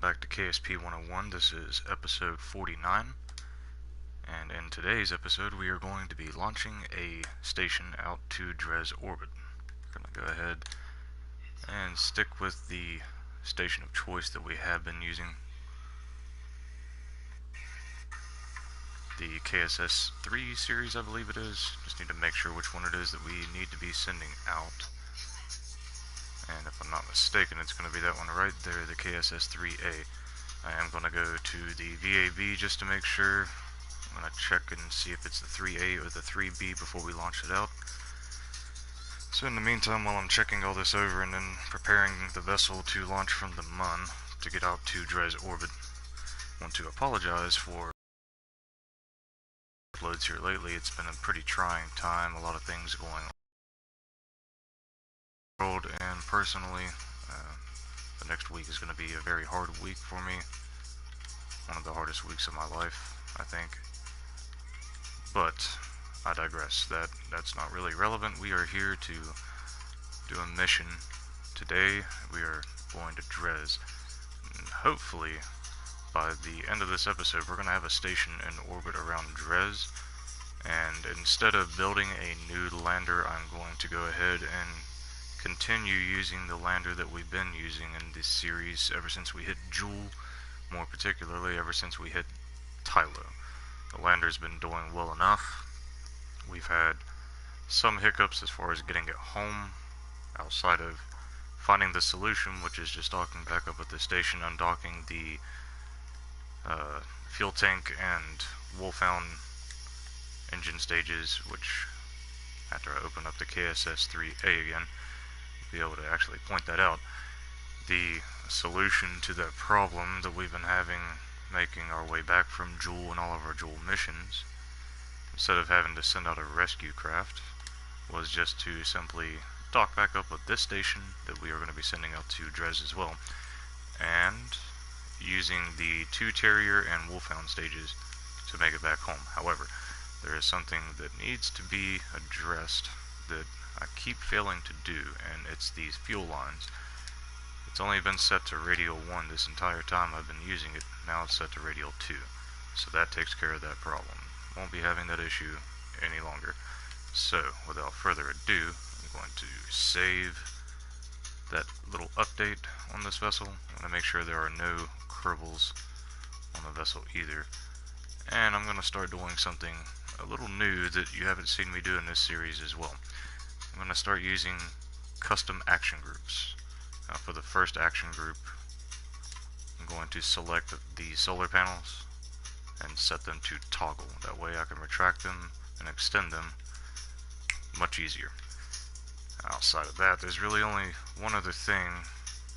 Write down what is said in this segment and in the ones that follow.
back to KSP 101. This is episode 49, and in today's episode we are going to be launching a station out to Dres orbit. We're going to go ahead and stick with the station of choice that we have been using, the KSS-3 series, I believe it is. Just need to make sure which one it is that we need to be sending out. And if I'm not mistaken, it's going to be that one right there, the KSS-3A. I am going to go to the VAB just to make sure. I'm going to check and see if it's the 3A or the 3B before we launch it out. So in the meantime, while I'm checking all this over and then preparing the vessel to launch from the MUN to get out to Dres orbit, I want to apologize for uploads here lately. It's been a pretty trying time, a lot of things going on. And personally, the next week is going to be a very hard week for me. One of the hardest weeks of my life, I think. But I digress. That's not really relevant. We are here to do a mission today. We are going to Dres. And hopefully, by the end of this episode, we're going to have a station in orbit around Dres. And instead of building a new lander, I'm going to go ahead and continue using the lander that we've been using in this series ever since we hit Joule, more particularly ever since we hit Tylo. The lander's been doing well enough. We've had some hiccups as far as getting it home, outside of finding the solution, which is just docking back up at the station, undocking the fuel tank and Wolfhound engine stages, which, after I open up the KSS-3A again, be able to actually point that out. The solution to that problem that we've been having making our way back from Joule and all of our Joule missions, instead of having to send out a rescue craft, was just to simply dock back up at this station that we are going to be sending out to Dres as well, and using the 2 Terrier and Wolfhound stages to make it back home. However, there is something that needs to be addressed that I keep failing to do, and it's these fuel lines. It's only been set to radial 1 this entire time I've been using it. Now it's set to radial 2, so that takes care of that problem. Won't be having that issue any longer. So without further ado, I'm going to save that little update on this vessel. I'm going to make sure there are no kerbals on the vessel either, and I'm going to start doing something a little new that you haven't seen me do in this series as well. I'm going to start using custom action groups. Now for the first action group, I'm going to select the solar panels and set them to toggle. That way I can retract them and extend them much easier. Outside of that, there's really only one other thing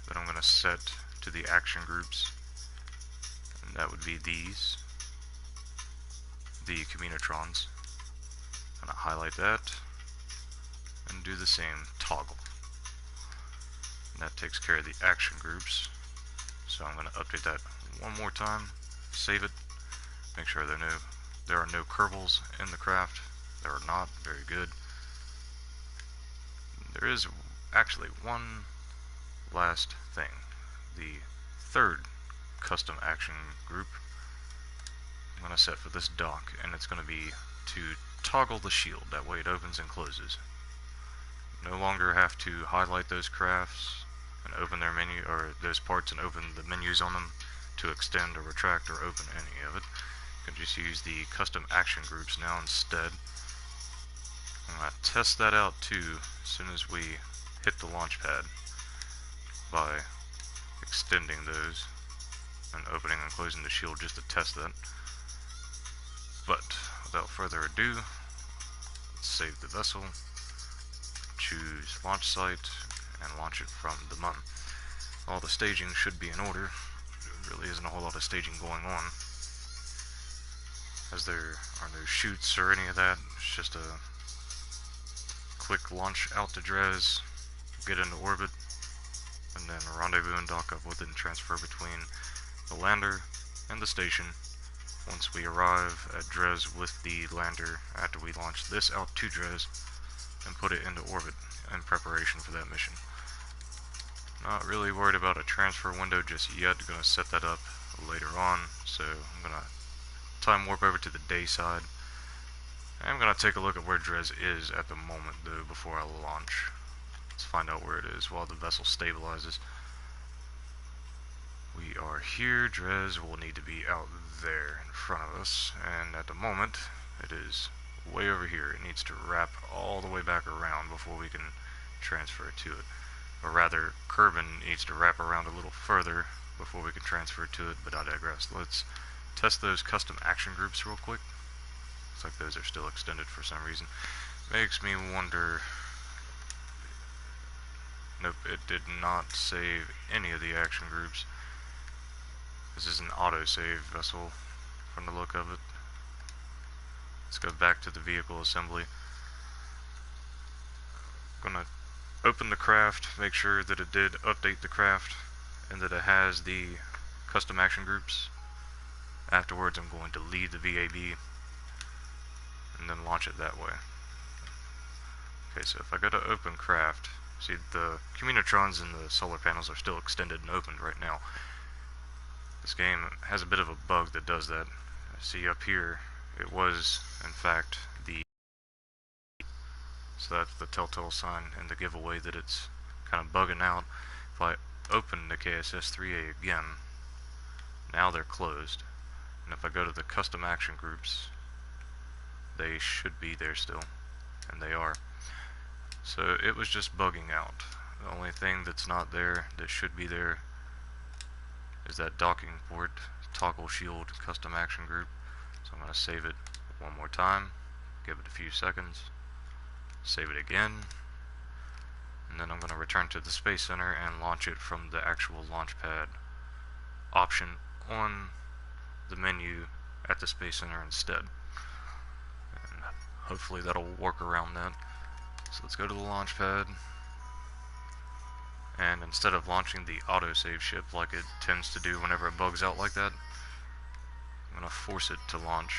that I'm going to set to the action groups, and that would be these, the Communitrons. I'm going to highlight that and do the same toggle. And that takes care of the action groups. So I'm going to update that one more time, save it, make sure there are no kerbals in the craft. There are not. Very good. There is actually one last thing. The third custom action group I'm going to set for this dock, and it's going to be to toggle the shield. That way it opens and closes. No longer have to highlight those crafts and open their menu, or those parts and open the menus on them to extend or retract or open any of it. You can just use the custom action groups now instead. I'm going to test that out too as soon as we hit the launch pad by extending those and opening and closing the shield just to test that. But without further ado, let's save the vessel, choose launch site, and launch it from the MUN. All the staging should be in order. There really isn't a whole lot of staging going on, as there are no chutes or any of that. It's just a quick launch out to Dres, get into orbit, and then rendezvous and dock up with it and transfer between the lander and the station once we arrive at Dres with the lander after we launch this out to Dres and put it into orbit in preparation for that mission. Not really worried about a transfer window just yet. Gonna set that up later on. So I'm gonna time warp over to the day side. I'm gonna take a look at where Dres is at the moment though before I launch. Let's find out where it is while the vessel stabilizes. We are here. Dres will need to be out there in front of us, and at the moment it is way over here. It needs to wrap all the way back around before we can transfer to it. Or rather, Kerbin needs to wrap around a little further before we can transfer to it, but I digress. Let's test those custom action groups real quick. Looks like those are still extended for some reason. Makes me wonder... Nope, it did not save any of the action groups. This is an autosave vessel from the look of it. Let's go back to the vehicle assembly. Gonna open the craft, make sure that it did update the craft and that it has the custom action groups. Afterwards I'm going to leave the VAB and then launch it that way. Okay, so if I go to open craft, see the communitrons and the solar panels are still extended and opened right now. This game has a bit of a bug that does that. See up here, it was in fact the... So that's the telltale sign and the giveaway that it's kind of bugging out. If I open the KSS3A again, now they're closed. And if I go to the custom action groups, they should be there still, and they are. So it was just bugging out. The only thing that's not there that should be there is that docking port toggle shield custom action group. So I'm going to save it one more time, give it a few seconds, save it again, and then I'm going to return to the Space Center and launch it from the actual launch pad option on the menu at the Space Center instead. And hopefully that'll work around that. So let's go to the launch pad, and instead of launching the autosave ship like it tends to do whenever it bugs out like that, I'm going to force it to launch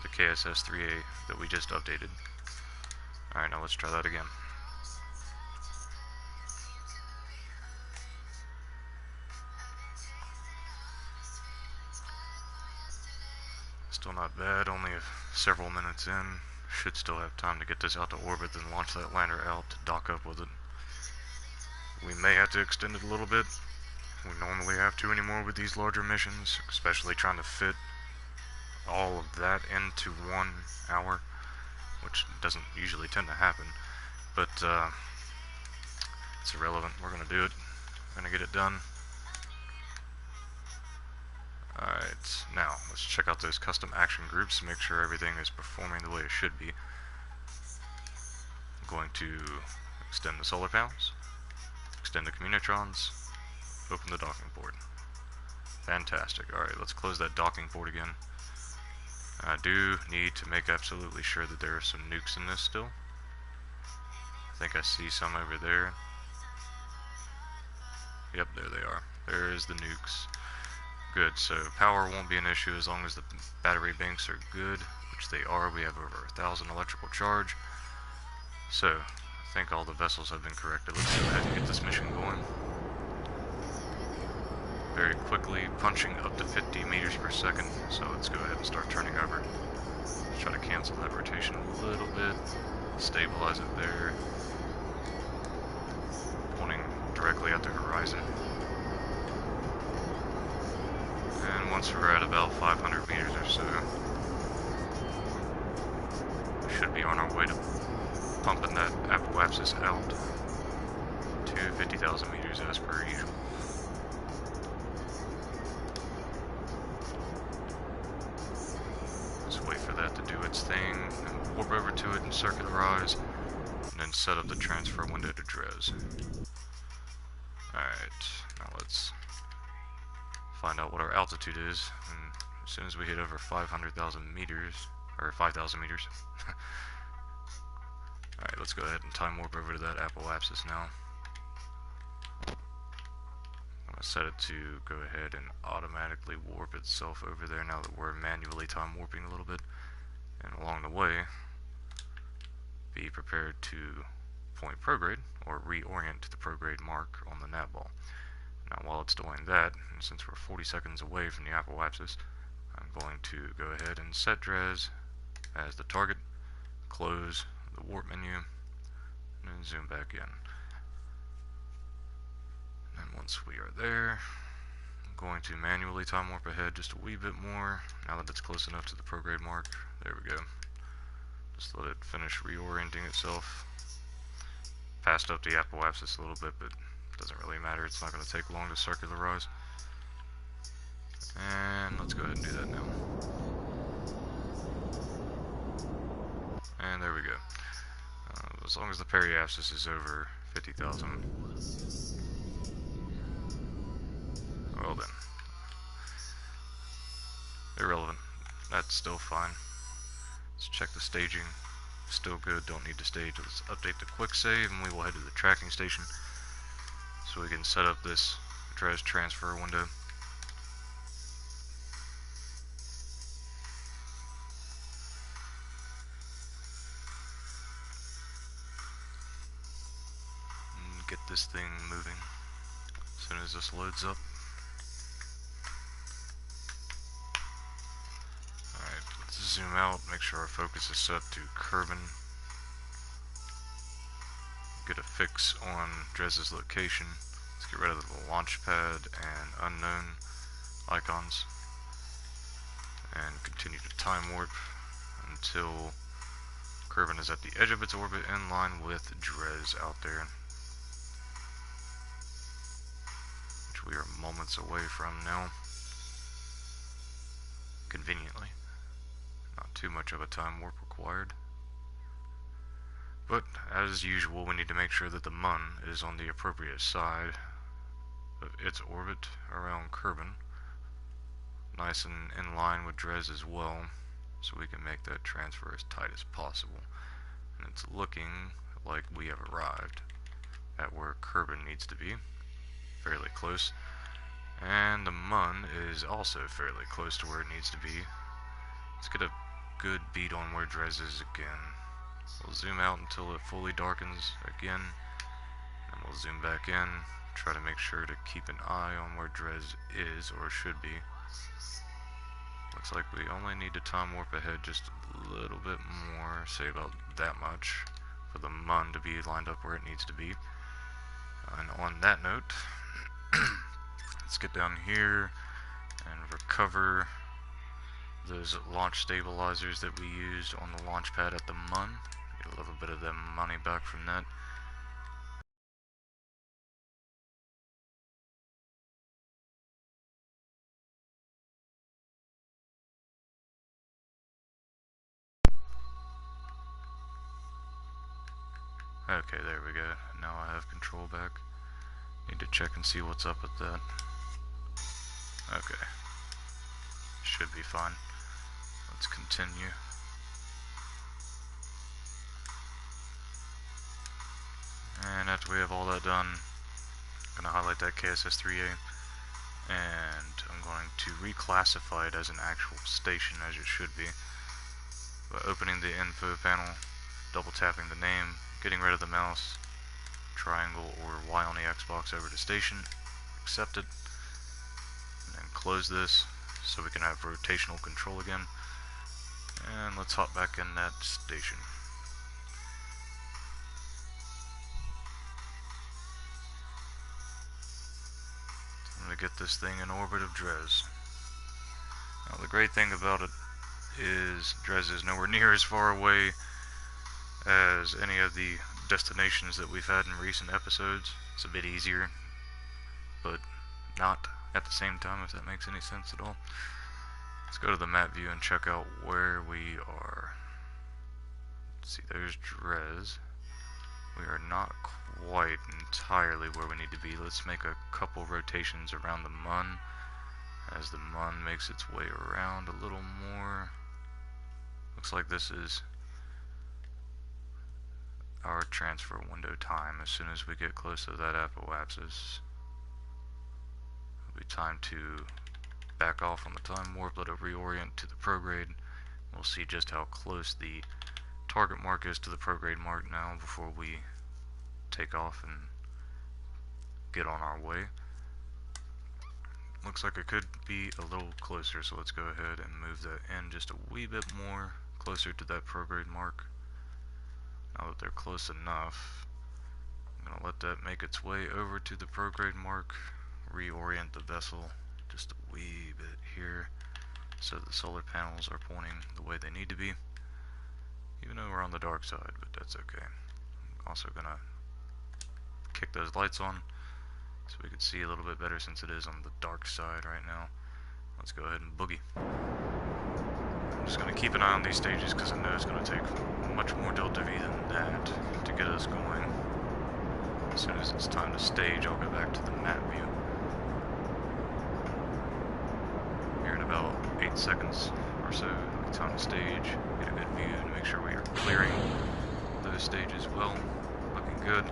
the KSS3A that we just updated. Alright, now let's try that again. Still not bad, only several minutes in. Should still have time to get this out to orbit, then launch that lander out to dock up with it. We may have to extend it a little bit. We normally have to anymore with these larger missions, especially trying to fit all of that into 1 hour, which doesn't usually tend to happen. But it's irrelevant. We're going to do it. We're going to get it done. Alright, now let's check out those custom action groups, make sure everything is performing the way it should be. I'm going to extend the solar panels, extend the communitrons, open the docking port. Fantastic. Alright, let's close that docking port again. I do need to make absolutely sure that there are some nukes in this still. I think I see some over there. Yep, there they are. There is the nukes. Good, so power won't be an issue as long as the battery banks are good, which they are. We have over 1,000 electrical charge. So, I think all the vessels have been corrected. Let's go ahead and get this mission going. Very quickly, punching up to 50 meters per second, so let's go ahead and start turning over. Let's try to cancel that rotation a little bit, stabilize it there, pointing directly at the horizon. And once we're at about 500 meters or so, we should be on our way to pumping that apoapsis out to 50,000 meters as per usual. Just wait for that to do its thing, and warp over to it and circularize, and then set up the transfer window to Dres. Alright, now let's find out what our altitude is, and as soon as we hit over 500,000 meters, or 5,000 meters. Alright, let's go ahead and time warp over to that apoapsis now. I'm going to set it to go ahead and automatically warp itself over there now that we're manually time warping a little bit. And along the way, be prepared to point prograde, or reorient to the prograde mark on the nav ball. Now while it's doing that, and since we're 40 seconds away from the apoapsis, I'm going to go ahead and set Dres as the target, close the warp menu, and then zoom back in. And once we are there, I'm going to manually time warp ahead just a wee bit more, now that it's close enough to the prograde mark. There we go. Just let it finish reorienting itself. Passed up the apoapsis a little bit, but it doesn't really matter. It's not going to take long to circularize. And let's go ahead and do that now. And there we go. As long as the periapsis is over 50,000. Well then. Irrelevant. That's still fine. Let's check the staging. Still good, don't need to stage. Let's update the quick save and we will head to the tracking station so we can set up this Dres transfer window. And get this thing moving as soon as this loads up. Alright, let's zoom out, make sure our focus is set to Kerbin. Get a fix on Dres's location. Let's get rid of the launch pad and unknown icons and continue to time warp until Kerbin is at the edge of its orbit in line with Dres out there, which we are moments away from now, conveniently. Not too much of a time warp required. But, as usual, we need to make sure that the Mun is on the appropriate side of its orbit around Kerbin, nice and in line with Dres as well, so we can make that transfer as tight as possible. And it's looking like we have arrived at where Kerbin needs to be, fairly close, and the Mun is also fairly close to where it needs to be. Let's get a good beat on where Dres is again. We'll zoom out until it fully darkens again, and we'll zoom back in, try to make sure to keep an eye on where Dres is, or should be. Looks like we only need to time warp ahead just a little bit more, say about that much, for the Mun to be lined up where it needs to be. And on that note, let's get down here and recover those launch stabilizers that we used on the launch pad at the Mun. Get a little bit of them money back from that. Okay, there we go. Now I have control back. Need to check and see what's up with that. Okay. Should be fine. Let's continue. And after we have all that done, I'm going to highlight that KSS3A, and I'm going to reclassify it as an actual station, as it should be, by opening the info panel, double tapping the name, getting rid of the mouse, triangle or Y on the Xbox over to station, accept it, and then close this so we can have rotational control again. And let's hop back in that station. I'm going to get this thing in orbit of Dres. Now the great thing about it is Dres is nowhere near as far away as any of the destinations that we've had in recent episodes. It's a bit easier, but not at the same time, if that makes any sense at all. Let's go to the map view and check out where we are. Let's see, there's Dres. We are not quite entirely where we need to be. Let's make a couple rotations around the Mun as the Mun makes its way around a little more. Looks like this is our transfer window time. As soon as we get close to that apoapsis, it'll be time to back off on the time warp, let it reorient to the prograde. We'll see just how close the target mark is to the prograde mark now before we take off and get on our way. Looks like it could be a little closer, so let's go ahead and move that in just a wee bit more closer to that prograde mark. Now that they're close enough, I'm going to let that make its way over to the prograde mark, reorient the vessel just a wee bit here so the solar panels are pointing the way they need to be, even though we're on the dark side, but that's okay. I'm also going to kick those lights on so we can see a little bit better since it is on the dark side right now. Let's go ahead and boogie. I'm just going to keep an eye on these stages because I know it's going to take much more Delta V than that to get us going. As soon as it's time to stage, I'll go back to the map view. Here in about 8 seconds or so, time to stage, get a good view to make sure we are clearing those stages well. Looking good.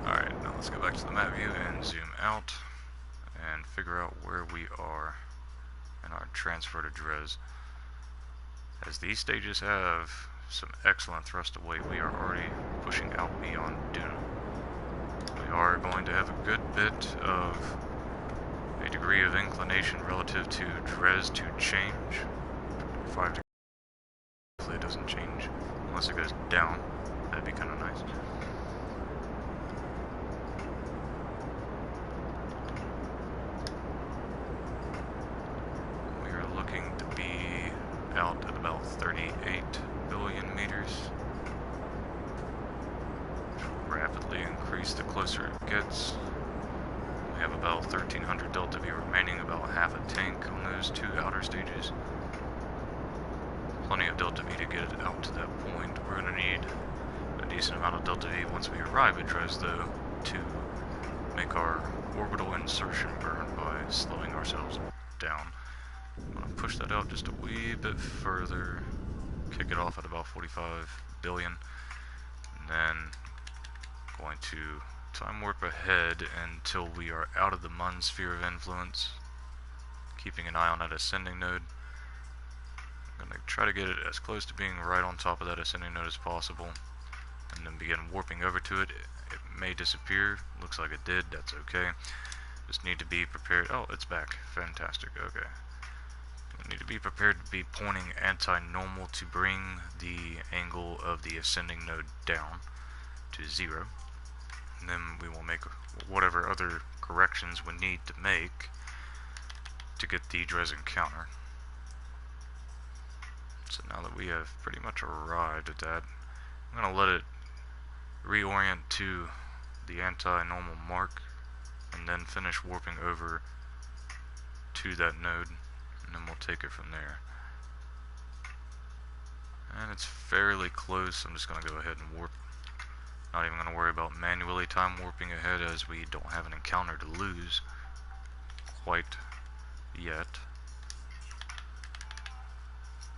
Alright, now let's go back to the map view and zoom out and figure out where we are in our transfer to Dres. As these stages have some excellent thrust away, we are already pushing out beyond Dune. We are going to have a good bit of a degree of inclination relative to Dres to change. 5 degrees. Hopefully it doesn't change unless it goes down. That'd be kind of nice. Out at about 38 billion meters, which will rapidly increase the closer it gets. We have about 1300 Delta V remaining, about half a tank on those 2 outer stages. Plenty of Delta V to get it out to that point. We're going to need a decent amount of Delta V once we arrive at Dres, though, to make our orbital insertion burn by slowing ourselves down. I'm going to push that out just a wee bit further, kick it off at about 45 billion, and then going to time warp ahead until we are out of the Mun sphere of influence, keeping an eye on that ascending node. I'm going to try to get it as close to being right on top of that ascending node as possible, and then begin warping over to it. It may disappear, looks like it did, that's okay. Just need to be prepared. Oh, it's back, fantastic, okay. Need to be prepared to be pointing anti-normal to bring the angle of the ascending node down to 0. And then we will make whatever other corrections we need to make to get the Dres encounter. So now that we have pretty much arrived at that, I'm going to let it reorient to the anti-normal mark and then finish warping over to that node. And then we'll take it from there. And it's fairly close. I'm just going to go ahead and warp. Not even going to worry about manually time warping ahead, as we don't have an encounter to lose quite yet.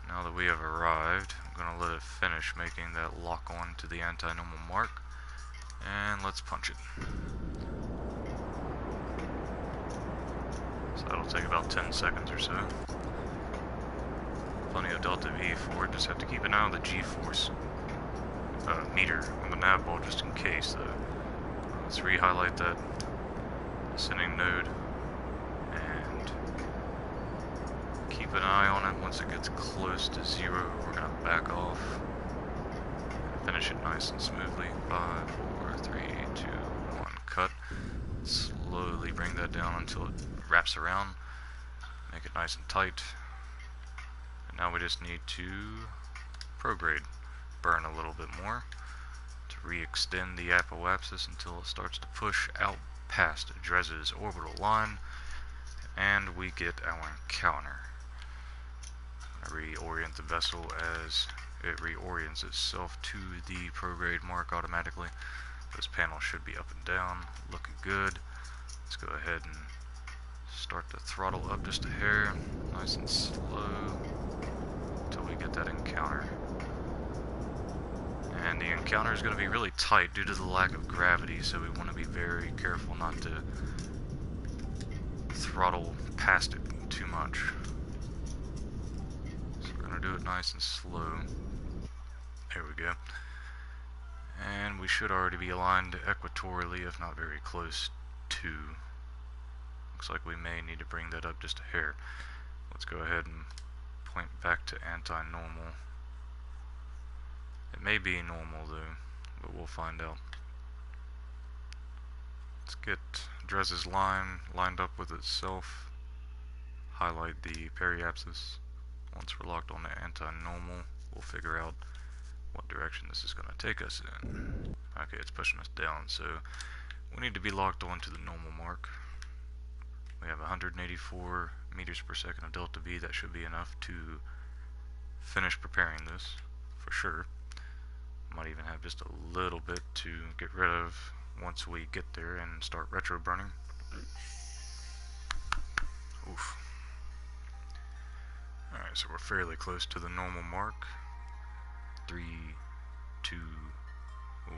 Now that we have arrived, I'm going to let it finish making that lock on to the anti-normal mark. And let's punch it. So that'll take about 10 seconds or so. Plenty of Delta V for it, just have to keep an eye on the G-force meter on the nav ball just in case. Let's re-highlight that ascending node and keep an eye on it. Once it gets close to 0, we're going to back off and finish it nice and smoothly. 5, 4, 3, 2, 1, cut. Slowly bring that down until it wraps around, make it nice and tight, and now we just need to prograde, burn a little bit more to re-extend the apoapsis until it starts to push out past Dres's orbital line, and we get our encounter. I'm going to reorient the vessel as it reorients itself to the prograde mark automatically. Those panels should be up and down, looking good. Let's go ahead and start to throttle up just a hair, nice and slow, until we get that encounter. And the encounter is going to be really tight due to the lack of gravity, so we want to be very careful not to throttle past it too much. So we're going to do it nice and slow. There we go. And we should already be aligned equatorially, if not very close to. Looks like we may need to bring that up just a hair. Let's go ahead and point back to anti-normal. It may be normal though, but we'll find out. Let's get Dres's line lined up with itself. Highlight the periapsis. Once we're locked on the anti-normal, we'll figure out what direction this is going to take us in. Okay, it's pushing us down, so we need to be locked on to the normal mark. We have 184 meters per second of delta V. That should be enough to finish preparing this, for sure. Might even have just a little bit to get rid of once we get there and start retro burning. Oof. Alright, so we're fairly close to the normal mark. 3, 2, 1,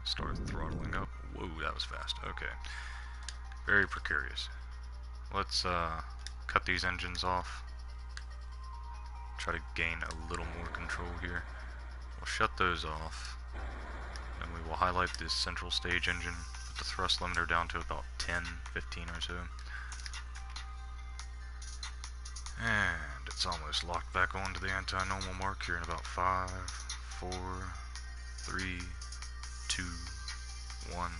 start throttling up. Whoa, that was fast. Okay. Very precarious. Let's cut these engines off. Try to gain a little more control here. We'll shut those off. And we will highlight this central stage engine. Put the thrust limiter down to about 10, 15 or so. And it's almost locked back onto the anti-normal mark here in about 5, 4, 3, 2, 1.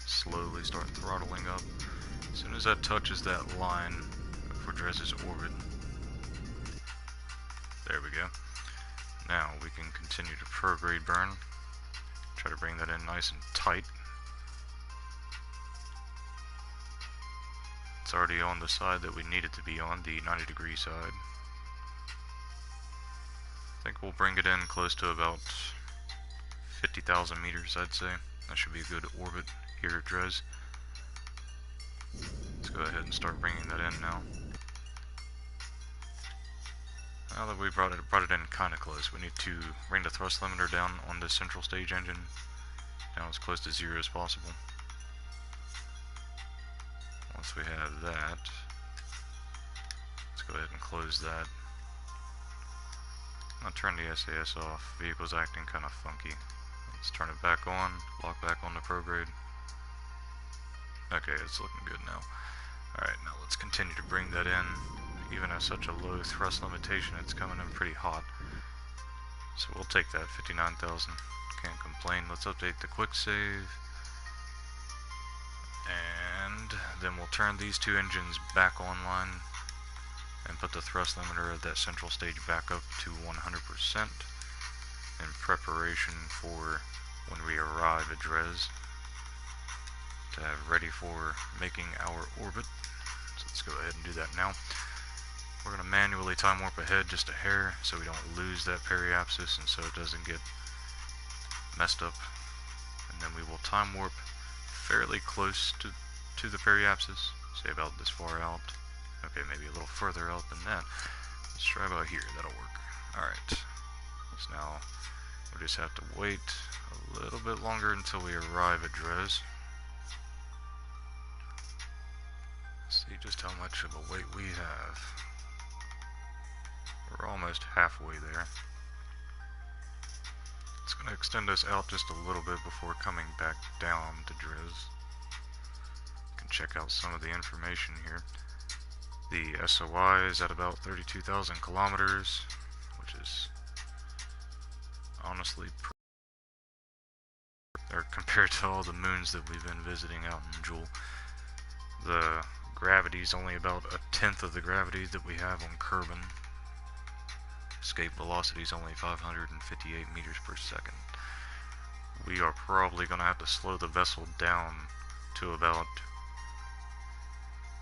Slowly start throttling up. As soon as that touches that line for Dres's orbit, there we go. Now we can continue to prograde burn. Try to bring that in nice and tight. It's already on the side that we need it to be on, the 90-degree side. I think we'll bring it in close to about 50,000 meters, I'd say. That should be a good orbit here at Dres. Let's go ahead and start bringing that in now. Now that we brought it in kind of close, we need to bring the thrust limiter down on the central stage engine, down as close to 0 as possible. Once we have that, let's go ahead and close that. I'll turn the SAS off. Vehicle's acting kind of funky. Let's turn it back on, lock back on the prograde. Okay, it's looking good now. Alright, now let's continue to bring that in. Even at such a low thrust limitation, it's coming in pretty hot. So we'll take that, 59,000. Can't complain. Let's update the quick save. And then we'll turn these two engines back online and put the thrust limiter of that central stage back up to 100% in preparation for when we arrive at Dres to have ready for making our orbit. So let's go ahead and do that now. We're going to manually time warp ahead just a hair so we don't lose that periapsis and so it doesn't get messed up. And then we will time warp fairly close to the periapsis, say about this far out. Okay, maybe a little further out than that. Let's try about here, that'll work. Alright, so now we just have to wait a little bit longer until we arrive at Dres. See just how much of a wait we have. We're almost halfway there. It's going to extend us out just a little bit before coming back down to Dres. You can check out some of the information here. The SOI is at about 32,000 kilometers, which is honestly or compared to all the moons that we've been visiting out in Joule. The gravity is only about 1/10 of the gravity that we have on Kerbin. Escape velocity is only 558 meters per second. We are probably going to have to slow the vessel down to about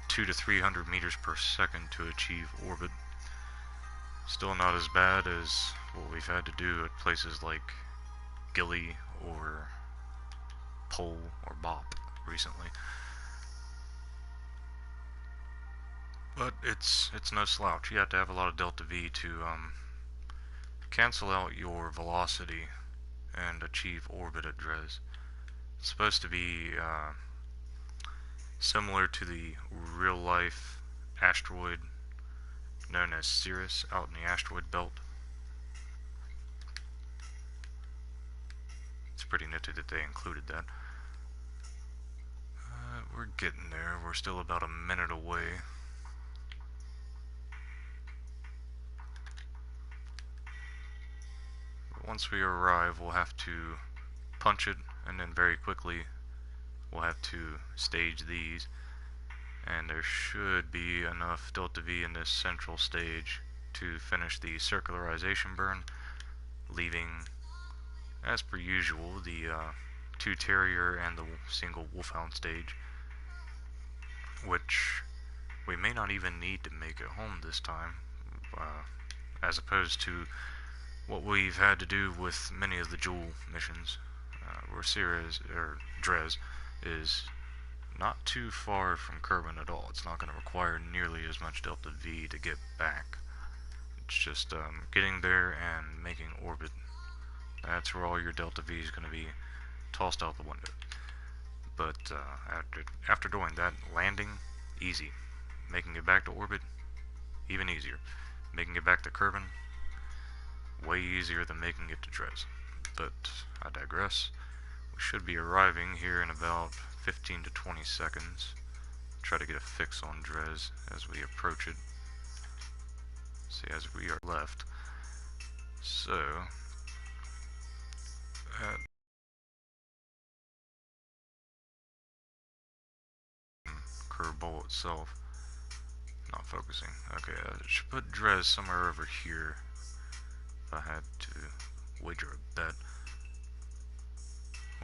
200 to 300 meters per second to achieve orbit. Still not as bad as what we've had to do at places like Gilly or Pole or Bop recently. But it's no slouch. You have to have a lot of delta V to cancel out your velocity and achieve orbit at Dres. It's supposed to be similar to the real-life asteroid known as Cirrus out in the asteroid belt. It's pretty nifty that they included that. We're getting there. We're still about a minute away. But once we arrive, we'll have to punch it, and then very quickly we'll have to stage these. And there should be enough delta V in this central stage to finish the circularization burn, leaving, as per usual, the 2 Terrier and the single Wolfhound stage, which we may not even need to make it home this time, as opposed to what we've had to do with many of the Jewel missions, where Dres is not too far from Kerbin at all. It's not going to require nearly as much delta V to get back. It's just getting there and making orbit. That's where all your delta V is going to be tossed out the window. But after doing that, landing, easy. Making it back to orbit, even easier. Making it back to Kerbin, way easier than making it to Dres. But I digress. We should be arriving here in about 15 to 20 seconds. Try to get a fix on Dres as we approach it. See, as we are left. So, curveball itself. Not focusing. Okay, I should put Dres somewhere over here if I had to wager a bet.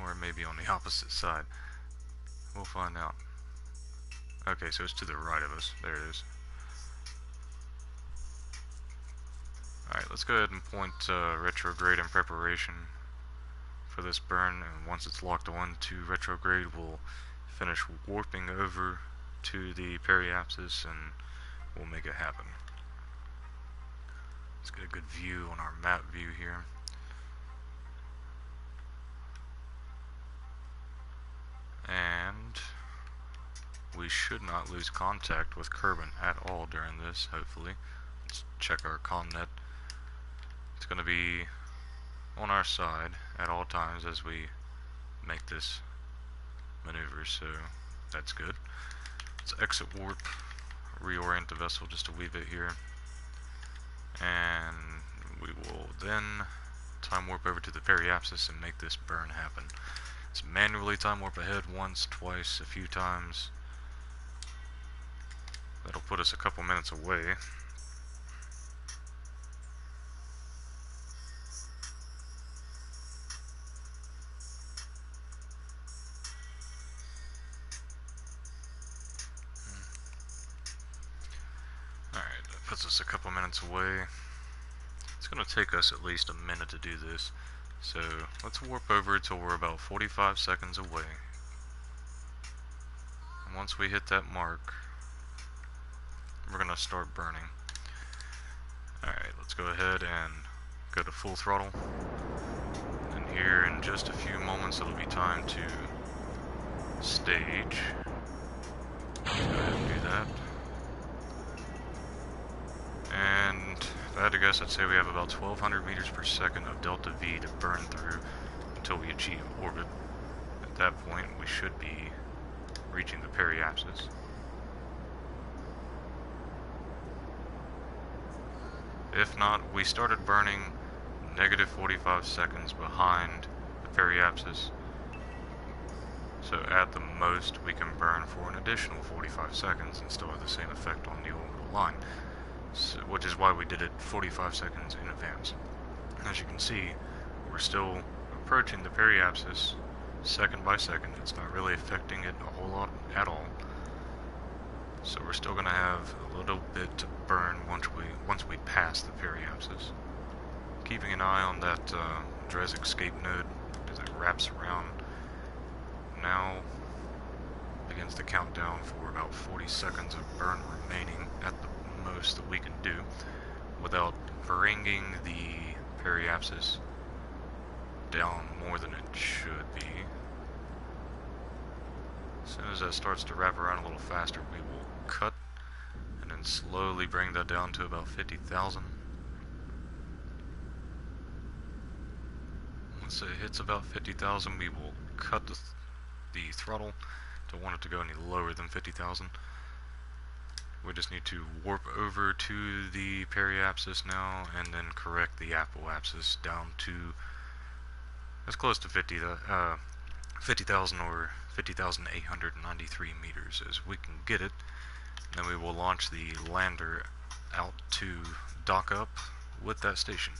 Or maybe on the opposite side. We'll find out. Okay, so it's to the right of us. There it is. Alright, let's go ahead and point retrograde in preparation for this burn, and once it's locked on to retrograde, we'll finish warping over to the periapsis and we'll make it happen. Let's get a good view on our map view here. And we should not lose contact with Kerbin at all during this, hopefully. Let's check our comnet. It's going to be on our side at all times as we make this maneuver, so that's good. Let's exit warp, reorient the vessel just a wee bit here, and we will then time warp over to the periapsis and make this burn happen. Let's manually time warp ahead once, twice, a few times. That'll put us a couple minutes away. Alright, that puts us a couple minutes away. It's going to take us at least a minute to do this. So let's warp over till we're about 45 seconds away. And once we hit that mark, we're going to start burning. Alright, let's go ahead and go to full throttle. And here in just a few moments it'll be time to stage. Let's go ahead and do that. And if I had to guess, I'd say we have about 1200 meters per second of delta V to burn through until we achieve orbit. At that point, we should be reaching the periapsis. If not, we started burning negative 45 seconds behind the periapsis. So at the most, we can burn for an additional 45 seconds and still have the same effect on the orbital line. So, which is why we did it 45 seconds in advance. As you can see, we're still approaching the periapsis second by second. It's not really affecting it a whole lot at all. So we're still going to have a little bit to burn once we pass the periapsis. Keeping an eye on that Dres escape node as it wraps around. Now begins the countdown for about 40 seconds of burn remaining at the most that we can do without bringing the periapsis down more than it should be. As soon as that starts to wrap around a little faster, we will cut and then slowly bring that down to about 50,000. once it hits about 50,000, we will cut the throttle. Don't want it to go any lower than 50,000. We just need to warp over to the periapsis now, and then correct the apoapsis down to as close to 50,000 or 50,893 meters as we can get it. Then we will launch the lander out to dock up with that station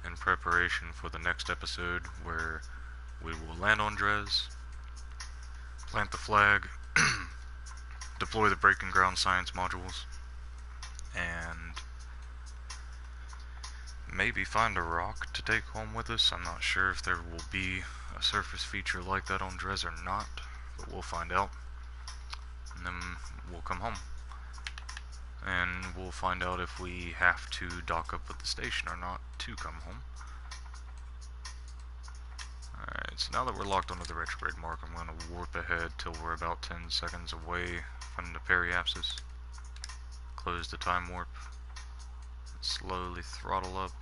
in preparation for the next episode, where we will land on Dres, plant the flag, deploy the breaking ground science modules, and maybe find a rock to take home with us. I'm not sure if there will be a surface feature like that on Dres or not, but we'll find out. And then we'll come home. And we'll find out if we have to dock up with the station or not to come home. Alright, so now that we're locked onto the retrograde mark, I'm going to warp ahead till we're about 10 seconds away from the periapsis. Close the time warp. Slowly throttle up.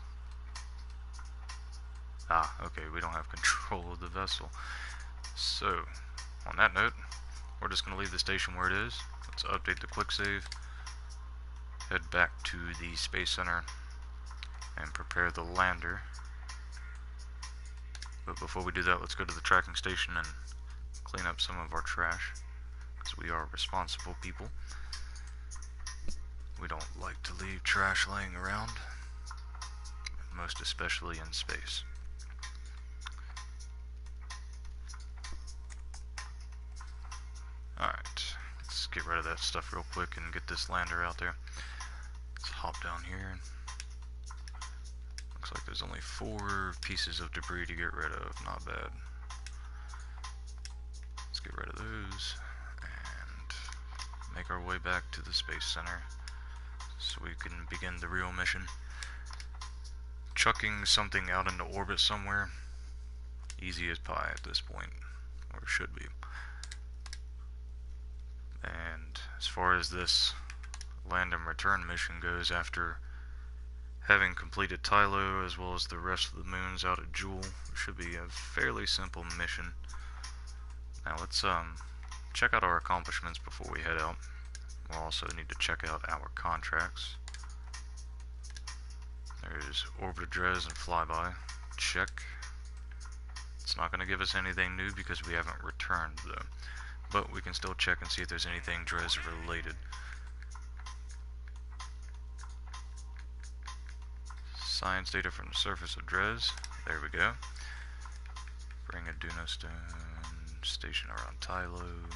Ah, okay, we don't have control of the vessel. So, on that note, we're just going to leave the station where it is. Let's update the quick save. Head back to the Space Center and prepare the lander. But before we do that, let's go to the tracking station and clean up some of our trash, because we are responsible people. We don't like to leave trash laying around, most especially in space. Alright, let's get rid of that stuff real quick and get this lander out there. Let's hop down here. Looks like there's only 4 pieces of debris to get rid of. Not bad. Let's get rid of those and make our way back to the Space Center so we can begin the real mission. Chucking something out into orbit somewhere, easy as pie at this point, or it should be. And as far as this land and return mission goes, after having completed Tylo as well as the rest of the moons out at Jewel, it should be a fairly simple mission. Now let's check out our accomplishments before we head out. We'll also need to check out our contracts. There's Orbit Dres and Flyby. Check. It's not going to give us anything new because we haven't returned though. But we can still check and see if there's anything Dres related. Science data from the surface of Dres. There we go. Bring a Duno Stone. Station around Tylo.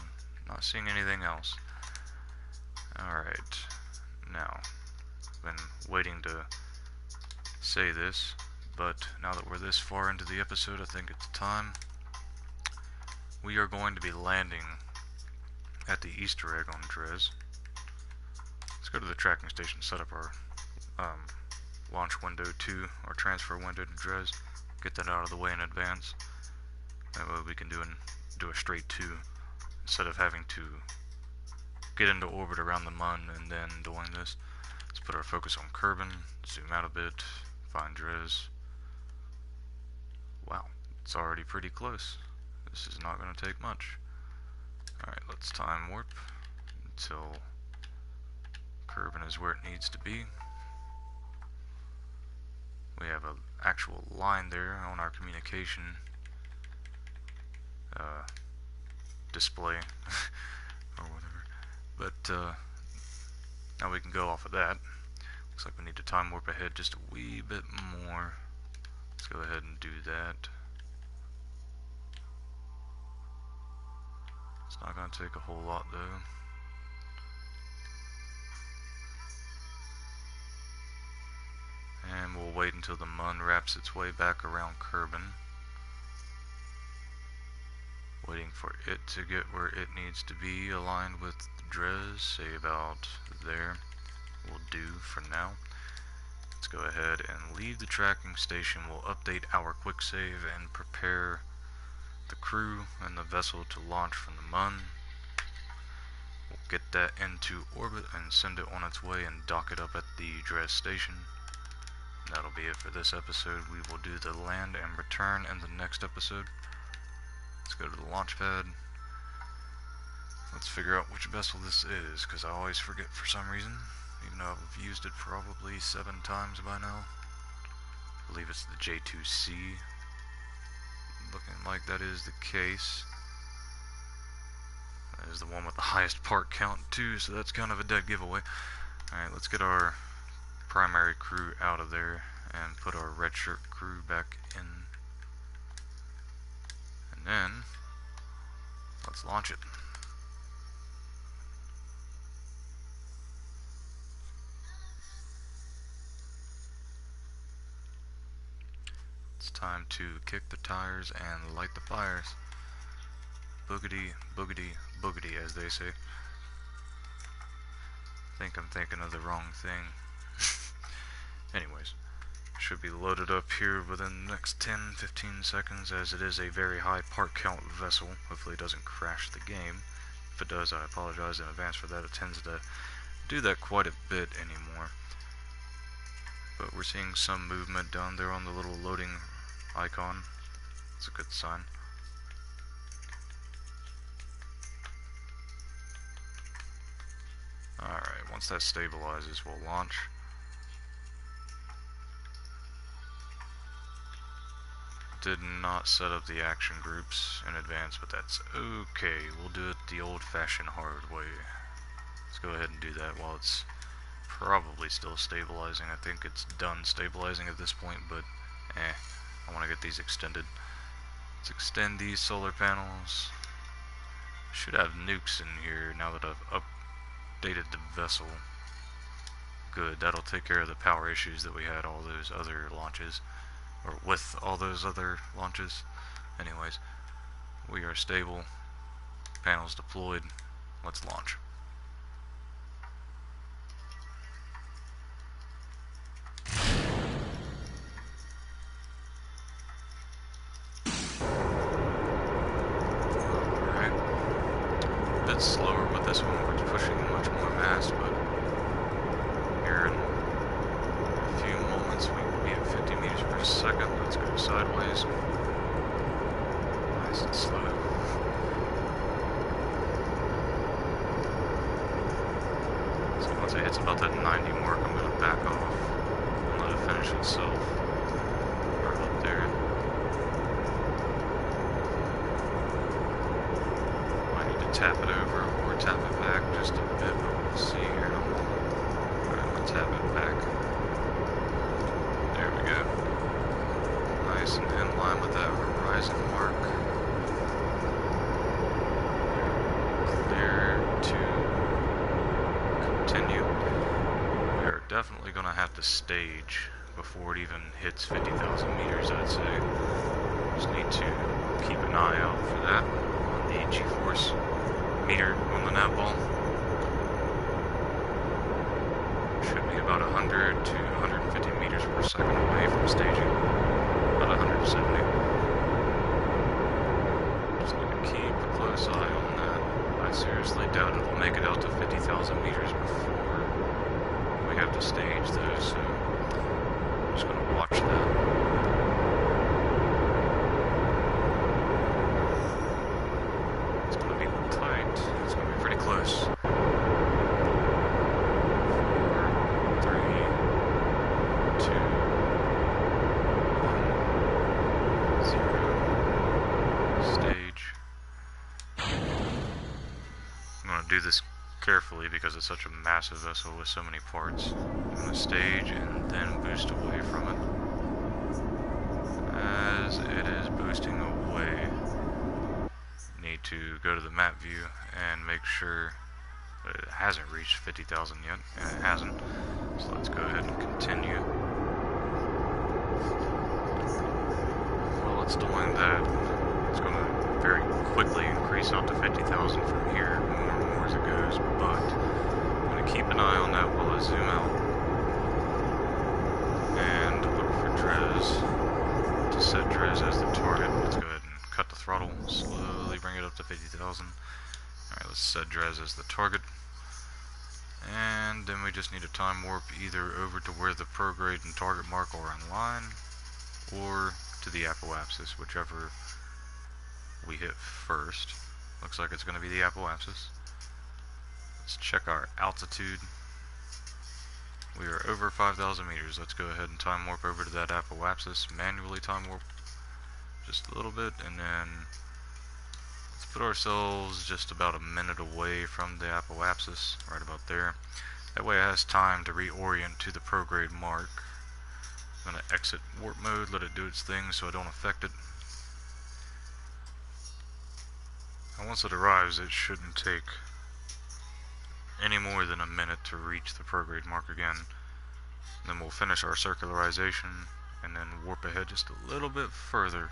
Not seeing anything else. Alright. Now, I've been waiting to say this, but now that we're this far into the episode, I think it's time. We are going to be landing at the Easter egg on Dres. Let's go to the tracking station, set up our launch window to our transfer window to Dres. Get that out of the way in advance. That way we can do a straight 2 instead of having to get into orbit around the Mun and then doing this. Let's put our focus on Kerbin, zoom out a bit, find Dres. Wow, it's already pretty close. This is not going to take much. Alright, let's time warp until Kerbin is where it needs to be. We have an actual line there on our communication display or whatever, but now we can go off of that. Looks like we need to time warp ahead just a wee bit more. Let's go ahead and do that. It's not going to take a whole lot though. And we'll wait until the Mun wraps its way back around Kerbin. Waiting for it to get where it needs to be aligned with Dres, say about there. Will do for now. Let's go ahead and leave the tracking station. We'll update our quick save and prepare the crew and the vessel to launch from the Mun. We'll get that into orbit and send it on its way and dock it up at the Dres station. that'll be it for this episode. We will do the land and return in the next episode. Let's go to the launch pad. Let's figure out which vessel this is, because I always forget for some reason, even though I've used it probably 7 times by now. I believe it's the J2C. Looking like that is the case. That is the one with the highest part count too, so that's kind of a dead giveaway. Alright, let's get our primary crew out of there and put our red shirt crew back in. And then, let's launch it. It's time to kick the tires and light the fires. Boogity, boogity, boogity, as they say. I think I'm thinking of the wrong thing. Anyways, should be loaded up here within the next 10-15 seconds, as it is a very high part count vessel. Hopefully it doesn't crash the game. If it does, I apologize in advance for that. It tends to do that quite a bit anymore. But we're seeing some movement down there on the little loading icon. It's a good sign. Alright, once that stabilizes, we'll launch. Did not set up the action groups in advance, but that's okay. We'll do it the old-fashioned hard way. Let's go ahead and do that while it's probably still stabilizing. I think it's done stabilizing at this point, but I want to get these extended. Let's extend these solar panels. Should have nukes in here now that I've updated the vessel. Good, that'll take care of the power issues that we had all those other launches, or with all those other launches. Anyways, we are stable, panels deployed, let's launch. Slower with this one, we're pushing much more mass, but here in a few moments we will be at 50 meters per second. Let's go sideways. Nice and slow. So once it hits about that 90 mark, I'm going to back off and let it finish itself. Right up there. Tap it over or tap it back just a bit, but we'll see here in a moment. Alright, I'm going to tap it back. There we go. Nice and in line with that horizon mark. Clear to continue. We are definitely going to have to stage before it even hits 50,000 meters, I'd say. Just need to keep an eye out for that on the G-force meter on the nav ball. Should be about 100 to 150 meters per second away from staging. About 170. Just need to keep a close eye on that. I seriously doubt it'll make it out to 50,000 meters before we have to stage though, so I'm just going to watch that. Close. 4, 3, 2, 1, 0. Stage. I'm going to do this carefully because it's such a massive vessel with so many parts. I'm going to stage and then boost away from it. As it is boosting away, need to go to the map view and make sure that it hasn't reached 50,000 yet, and it hasn't. So let's go ahead and continue. While it's doing that, it's going to very quickly increase out to 50,000 from here, more and more as it goes, but I'm going to keep an eye on that while I zoom out and look for Dres, to set Dres as the target. Let's go ahead and cut the throttle, slowly bring it up to 50,000. Alright, let's set Dres as the target. And then we just need a time warp either over to where the prograde and target mark are in line, or to the apoapsis, whichever we hit first. Looks like it's going to be the apoapsis. Let's check our altitude. We are over 5,000 meters. Let's go ahead and time warp over to that apoapsis, manually time warp just a little bit, and then let's put ourselves just about a minute away from the apoapsis, right about there. That way it has time to reorient to the prograde mark. I'm going to exit warp mode, let it do its thing so I don't affect it. And once it arrives, it shouldn't take any more than a minute to reach the prograde mark again. Then we'll finish our circularization and then warp ahead just a little bit further,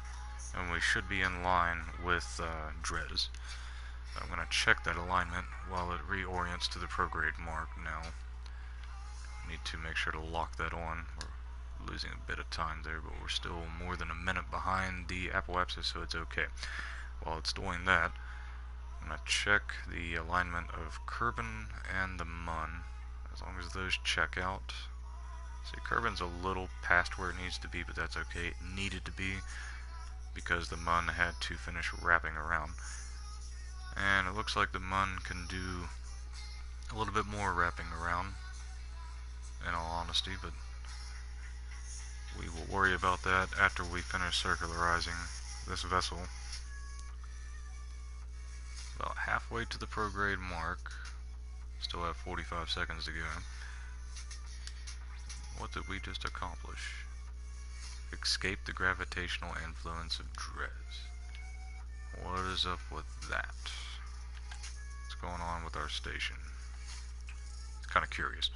and we should be in line with Dres. I'm going to check that alignment while it reorients to the prograde mark now. Need to make sure to lock that on. We're losing a bit of time there, but we're still more than a minute behind the apoapsis, so it's okay. While it's doing that, I'm going to check the alignment of Kerbin and the Mun. As long as those check out. See, Kerbin's a little past where it needs to be, but that's okay. It needed to be because the Mun had to finish wrapping around. And it looks like the Mun can do a little bit more wrapping around, in all honesty, but we will worry about that after we finish circularizing this vessel. About halfway to the prograde mark. Still have 45 seconds to go. What did we just accomplish? Escape the gravitational influence of Dres. What is up with that? What's going on with our station? It's kind of curious.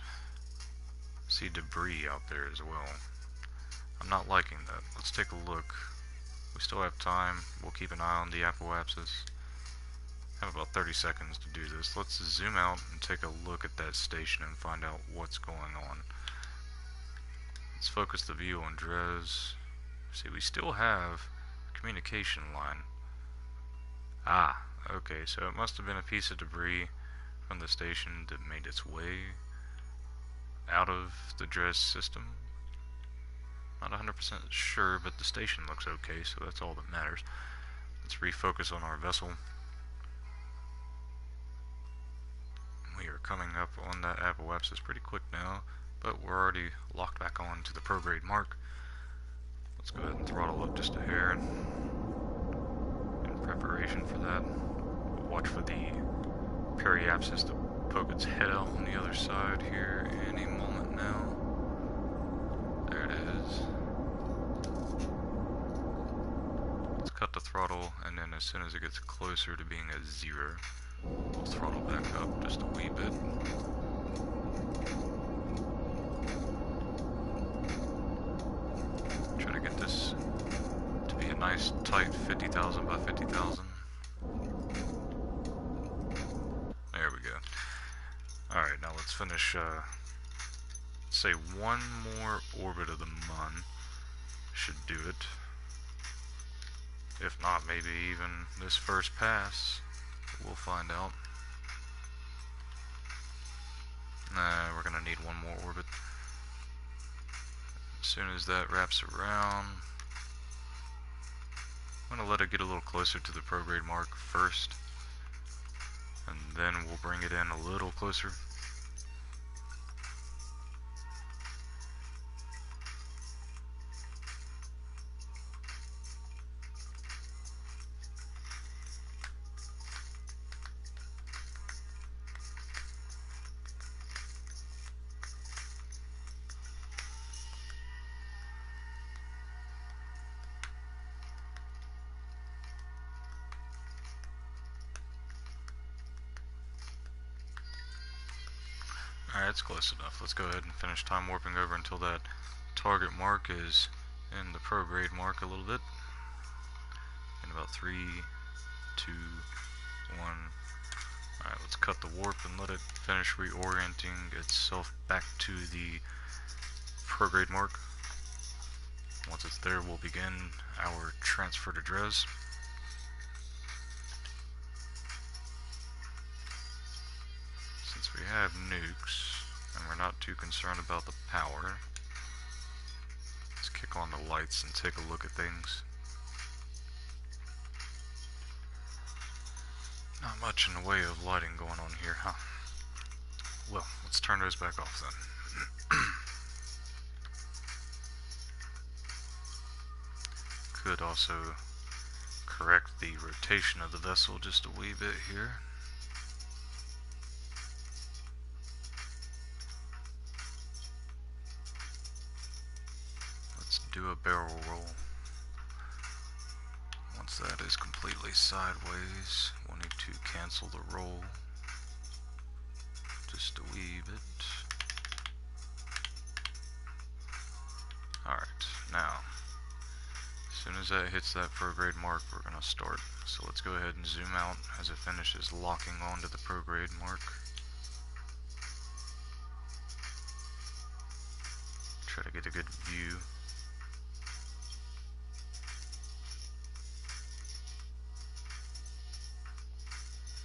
See debris out there as well. I'm not liking that. Let's take a look. We still have time. We'll keep an eye on the apoapsis. Have about 30 seconds to do this. Let's zoom out and take a look at that station and find out what's going on. Let's focus the view on Dres. See, we still have a communication line. Ah, okay, so it must have been a piece of debris from the station that made its way out of the Dres system. Not 100% sure, but the station looks okay, so that's all that matters. Let's refocus on our vessel. We are coming up on that apoapsis pretty quick now, but we're already locked back on to the prograde mark. Let's go ahead and throttle up just a hair in preparation for that. We'll watch for the periapsis to poke its head out on the other side here any moment now. There it is. Let's cut the throttle, and then as soon as it gets closer to being at 0, we'll throttle back up just a wee bit. Try to get this to be a nice tight 50,000 by 50,000. There we go. Alright, now let's finish, say one more orbit of the Mun should do it. If not, maybe even this first pass. We'll find out. Nah, we're gonna need one more orbit. As soon as that wraps around, I'm gonna let it get a little closer to the prograde mark first, and then we'll bring it in a little closer. Alright, it's close enough. Let's go ahead and finish time warping over until that target mark is in the prograde mark a little bit. In about 3, 2, 1. Alright, let's cut the warp and let it finish reorienting itself back to the prograde mark. Once it's there, we'll begin our transfer to Dres. Since we have nukes, and we're not too concerned about the power. Let's kick on the lights and take a look at things. Not much in the way of lighting going on here, huh? Well, let's turn those back off then. Could also correct the rotation of the vessel just a wee bit here. Let's do a barrel roll. Once that is completely sideways, we'll need to cancel the roll just a wee bit. Alright, now, as soon as that hits that prograde mark, we're going to start. So let's go ahead and zoom out as it finishes locking onto the prograde mark. Try to get a good view.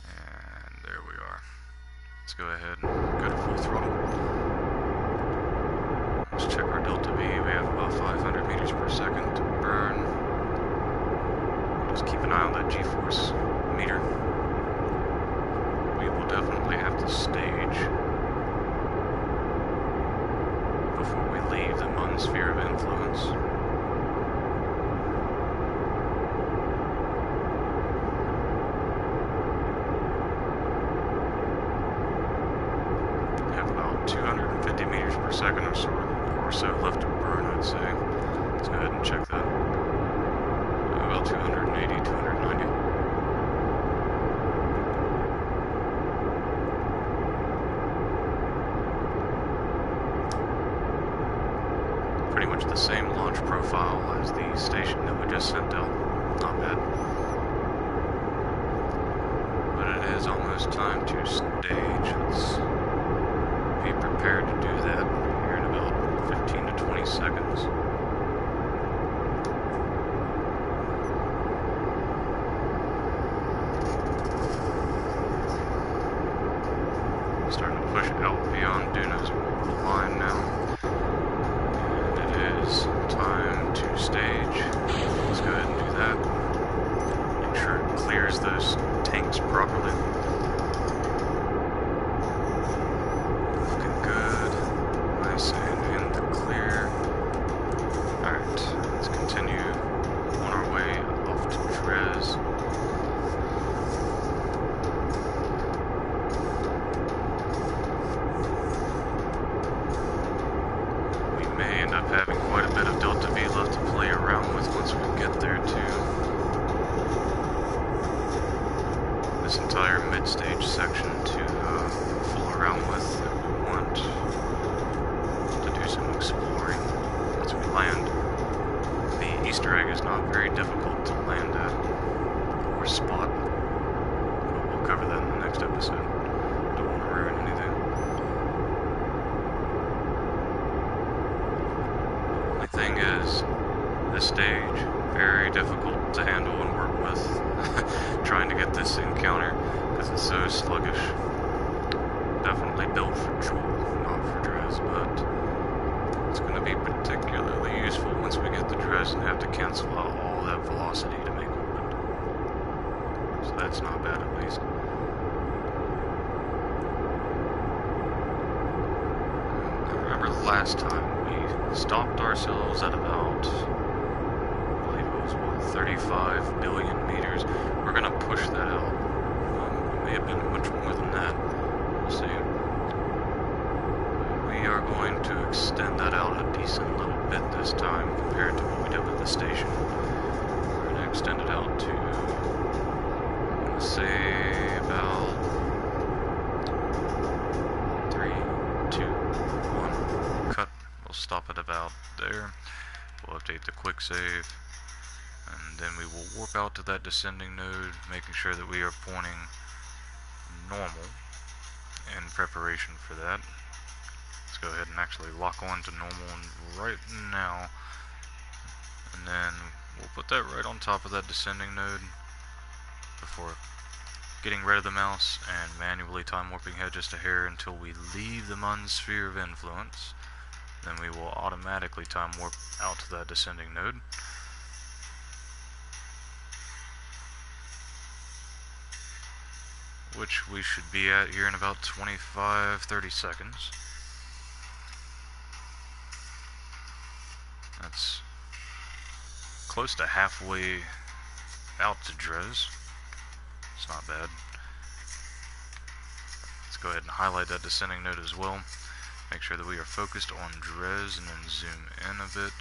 And there we are. Let's go ahead and go to full throttle. Let's check our delta V. We have about 500 meters per second to burn. Just keep an eye on that G-force meter. We will definitely have to stage before we leave the Mun sphere of influence. Have about 250 meters per second or so left to burn, I'd say. Let's go ahead and check that. About 280, 290. Pretty much the same launch profile as the station that we just sent out. Not bad. But it is almost time to stage. Let's be prepared to do that here in about 15 to 20 seconds. Starting to push out beyond Duna's orbital line now. And it is time to stage. Let's go ahead and do that. Make sure it clears those tanks properly. Looking good. Nice and in the clear. Alright, let's continue on our way off to Dres. We may end up having quite a bit of delta V left to play around with once we get there too. This entire mid-stage section to fool around with if we want to do some exploring once we land. The Easter egg is not very difficult to land at or spot, but we'll cover that in the next episode. Don't want to ruin anything. The only thing is, this stage, very difficult to handle and work with. Trying to get this encounter because it's so sluggish. Definitely built for Troll, not for Dres, but it's going to be particularly useful once we get to Dres and have to cancel out all that velocity to make orbit. So that's not bad at least. I remember the last time we stopped ourselves at about, I believe it was what, 35 billion meters. We're going to push that out. It may have been much more than that. We'll see. We are going to extend that out a decent little bit this time compared to what we did with the station. We're going to extend it out to, I'm going to say about 3, 2, 1, cut. We'll stop it about there. We'll update the quick save. And then we will warp out to that descending node, making sure that we are pointing normal in preparation for that. Let's go ahead and actually lock on to normal right now. And then we'll put that right on top of that descending node before getting rid of the mouse and manually time warping head just a hair until we leave the Mun's sphere of influence. Then we will automatically time warp out to that descending node. Which we should be at here in about 25-30 seconds. That's close to halfway out to Dres. It's not bad. Let's go ahead and highlight that descending node as well. Make sure that we are focused on Dres and then zoom in a bit.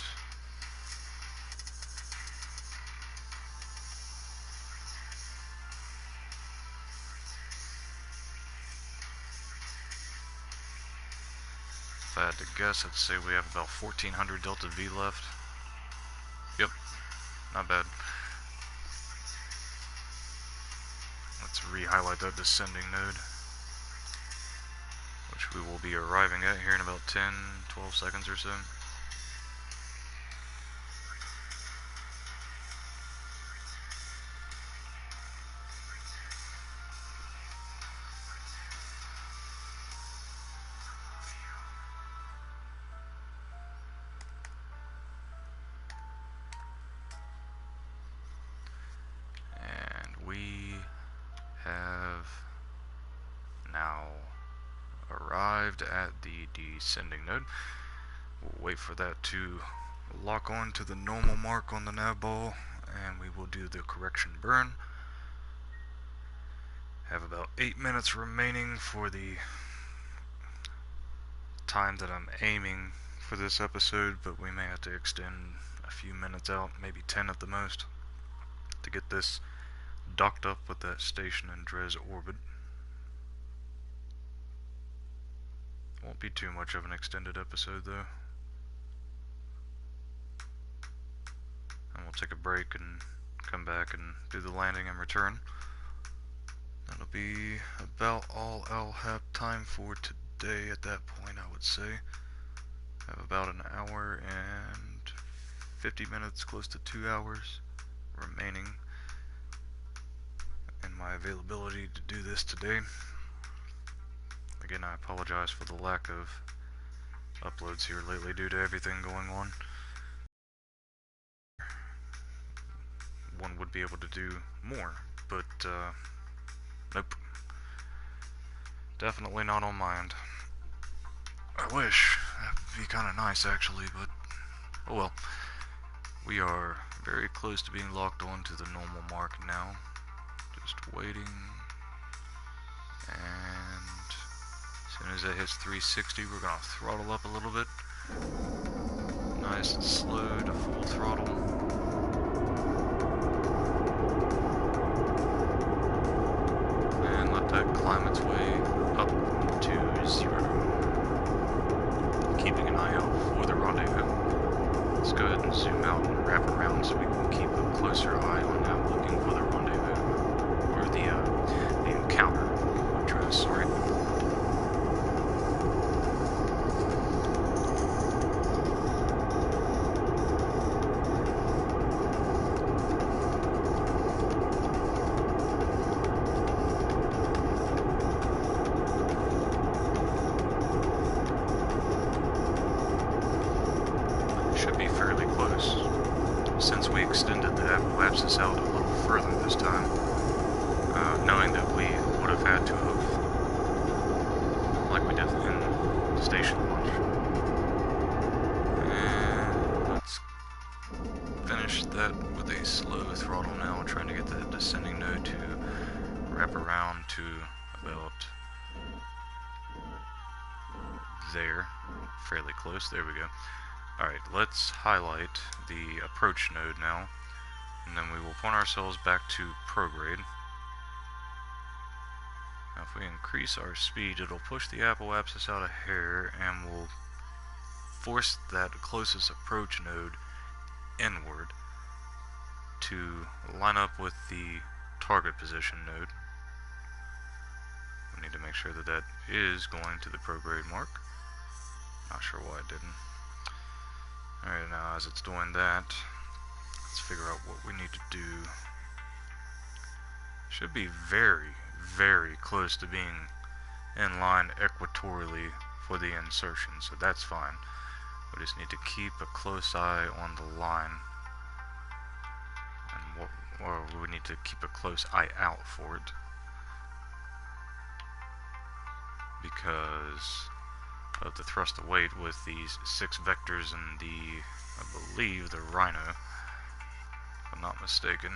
If I had to guess, I'd say we have about 1400 delta V left. Yep, not bad. Let's re-highlight that descending node, which we will be arriving at here in about 10-12 seconds or so. We have now arrived at the descending node. We'll wait for that to lock on to the normal mark on the nav ball, and we will do the correction burn. Have about 8 minutes remaining for the time that I'm aiming for this episode, but we may have to extend a few minutes out, maybe 10 at the most, to get this docked up with that station in Dres orbit. Won't be too much of an extended episode though. And we'll take a break and come back and do the landing and return. That'll be about all I'll have time for today at that point, I would say. I have about an hour and 50 minutes, close to 2 hours remaining in my availability to do this today. Again, I apologize for the lack of uploads here lately due to everything going on. One would be able to do more, but nope. Definitely not on my end. I wish. That would be kind of nice actually, but oh well. We are very close to being locked on to the normal mark now. Just waiting, and as soon as it hits 360, we're going to throttle up a little bit. Nice and slow to full throttle. And let that climb its way up to 0. Keeping an eye out for the rendezvous. Let's go ahead and zoom out and wrap around so we can keep a closer eye on that, looking for the rendezvous. Or the encounter with Dres, sorry. Should be fairly close, since we extended the apophysis out a little further this time. Knowing that we would have had to have, like we did in station launch. And let's finish that with a slow throttle now, trying to get the descending node to wrap around to about there, fairly close, there we go. Alright, let's highlight the approach node now, and then we will point ourselves back to prograde. Now if we increase our speed, it'll push the apoapsis out a hair and will force that closest approach node inward to line up with the target position node. We need to make sure that that is going to the prograde mark. Not sure why it didn't. Alright, now as it's doing that, let's figure out what we need to do. Should be very, very close to being in line equatorially for the insertion, so that's fine. We just need to keep a close eye on the line, and or we need to keep a close eye out for it, because of the thrust of weight with these 6 vectors and the, I believe, the Rhino, if I'm not mistaken.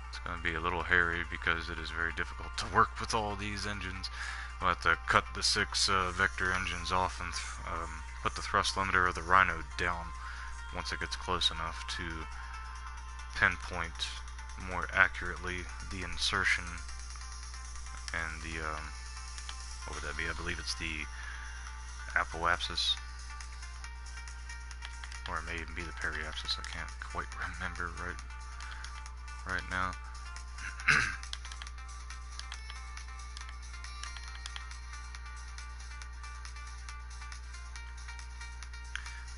It's going to be a little hairy because it is very difficult to work with all these engines. We'll have to cut the 6 vector engines off and put the thrust limiter of the Rhino down once it gets close enough to pinpoint more accurately the insertion and the, what would that be? I believe it's the apoapsis, or it may even be the periapsis. I can't quite remember right now.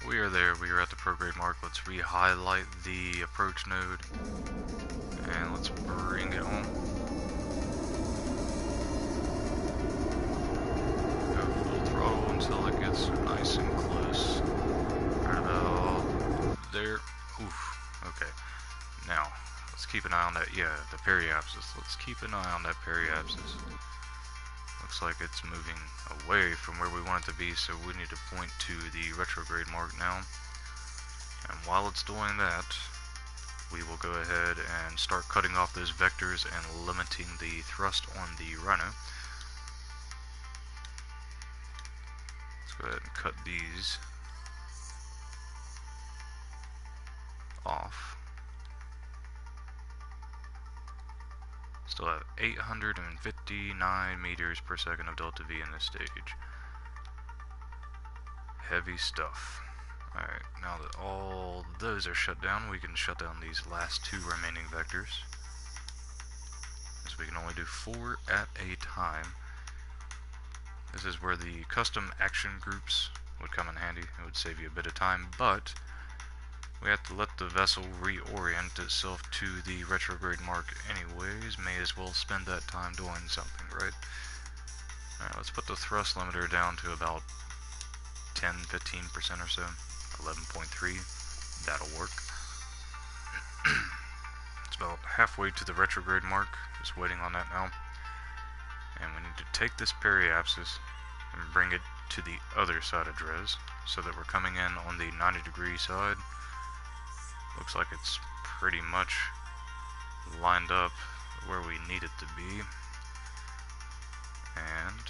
We are there. We are at the prograde mark. Let's re-highlight the approach node and let's bring it on. Go full throttle until it gets nice and close. Right about there. Oof. Okay. Now, let's keep an eye on that. Yeah, the periapsis. Let's keep an eye on that periapsis. Looks like it's moving away from where we want it to be, so we need to point to the retrograde mark now. And while it's doing that, we will go ahead and start cutting off those vectors and limiting the thrust on the Rhino. Let's go ahead and cut these off. Still have 859 meters per second of delta V in this stage. Heavy stuff. Alright, now that all those are shut down, we can shut down these last 2 remaining vectors, as we can only do 4 at a time. This is where the custom action groups would come in handy. It would save you a bit of time, but we have to let the vessel reorient itself to the retrograde mark anyways. May as well spend that time doing something, right? Alright, let's put the thrust limiter down to about 10-15% or so. 11.3. That'll work. It's about halfway to the retrograde mark. Just waiting on that now. And we need to take this periapsis and bring it to the other side of Dres, so that we're coming in on the 90-degree side. Looks like it's pretty much lined up where we need it to be. And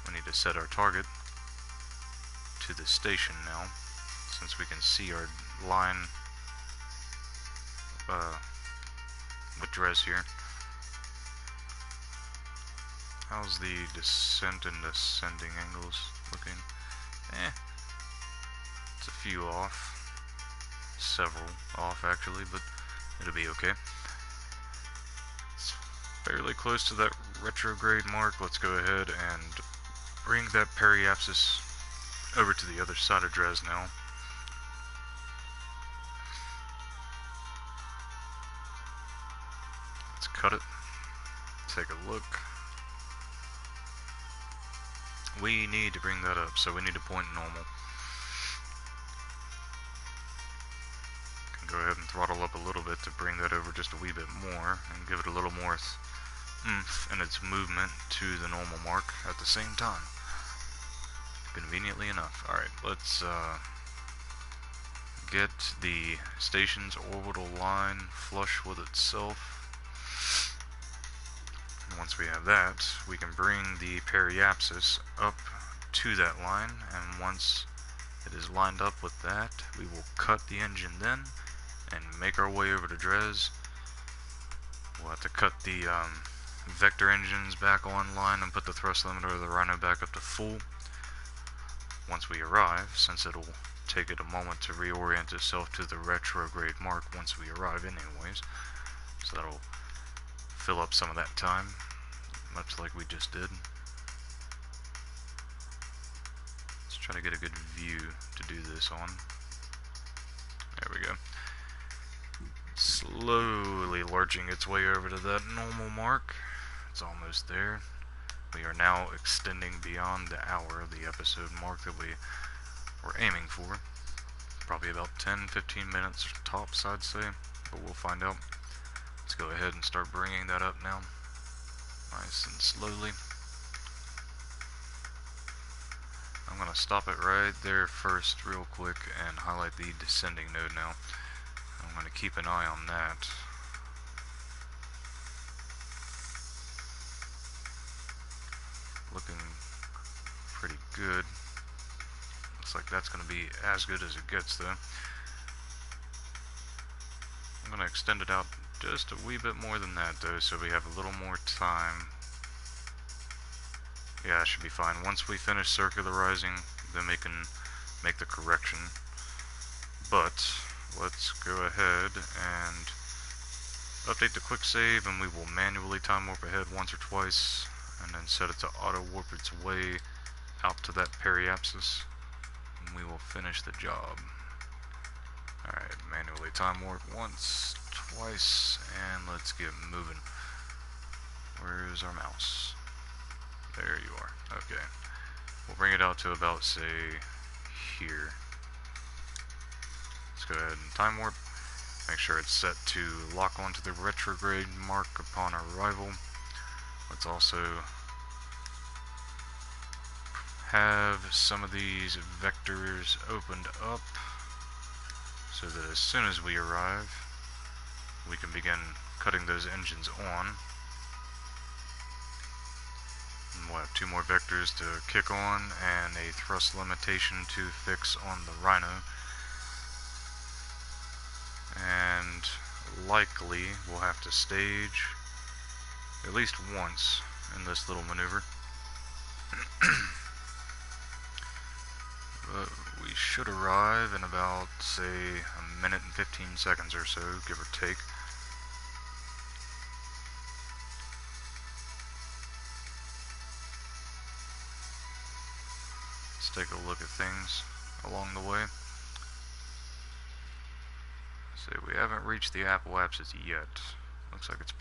we need to set our target to the station now, since we can see our line with Dres here. How's the descent and ascending angles looking? It's a few off. Several off actually, but it'll be okay. It's fairly close to that retrograde mark. Let's go ahead and bring that periapsis over to the other side of Dres now. Let's cut it. Take a look. We need to bring that up, so we need to point normal. Go ahead and throttle up a little bit to bring that over just a wee bit more and give it a little more oomph in its movement to the normal mark at the same time. Conveniently enough. Alright, let's get the station's orbital line flush with itself. And once we have that, we can bring the periapsis up to that line, and once it is lined up with that, we will cut the engine then and make our way over to Dres. We'll have to cut the vector engines back online and put the thrust limiter of the Rhino back up to full once we arrive, since it'll take it a moment to reorient itself to the retrograde mark once we arrive anyways. So that'll fill up some of that time, much like we just did. Let's try to get a good view to do this on. There we go. Let's slowly lurching its way over to that normal mark. It's almost there. We are now extending beyond the hour of the episode mark that we were aiming for. Probably about 10-15 minutes tops, I'd say, but we'll find out. Let's go ahead and start bringing that up now, nice and slowly. I'm going to stop it right there first real quick and highlight the descending node now. I'm going to keep an eye on that. Looking pretty good. Looks like that's going to be as good as it gets though. I'm going to extend it out just a wee bit more than that though, so we have a little more time. Yeah, it should be fine. Once we finish circularizing, then we can make the correction. But let's go ahead and update the quick save, and we will manually time warp ahead once or twice, and then set it to auto warp its way out to that periapsis, and we will finish the job. Alright, manually time warp once, twice, and let's get moving. Where's our mouse? There you are. Okay. We'll bring it out to about, say, here. Let's go ahead and time warp. Make sure it's set to lock onto the retrograde mark upon arrival. Let's also have some of these vectors opened up so that as soon as we arrive, we can begin cutting those engines on. We'll have 2 more vectors to kick on and a thrust limitation to fix on the Rhino. And likely we'll have to stage at least once in this little maneuver. But we should arrive in about, say, a minute and 15 seconds or so, give or take. Take a look at things along the way. So we haven't reached the apoapsis yet. Looks like it's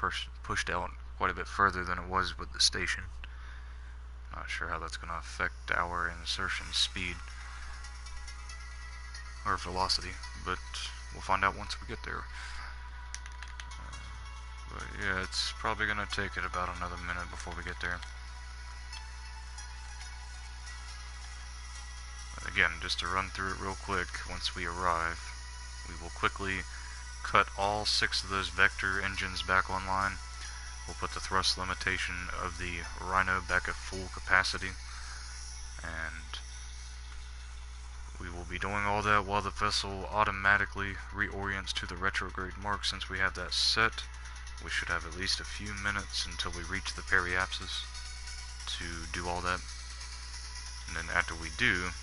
pushed out quite a bit further than it was with the station. Not sure how that's going to affect our insertion speed or velocity, but we'll find out once we get there. But yeah, it's probably going to take it about another minute before we get there. Again, just to run through it real quick, once we arrive, we will quickly cut all 6 of those vector engines back online. We'll put the thrust limitation of the Rhino back at full capacity, and we will be doing all that while the vessel automatically reorients to the retrograde mark. Since we have that set, we should have at least a few minutes until we reach the periapsis to do all that. And then after we do,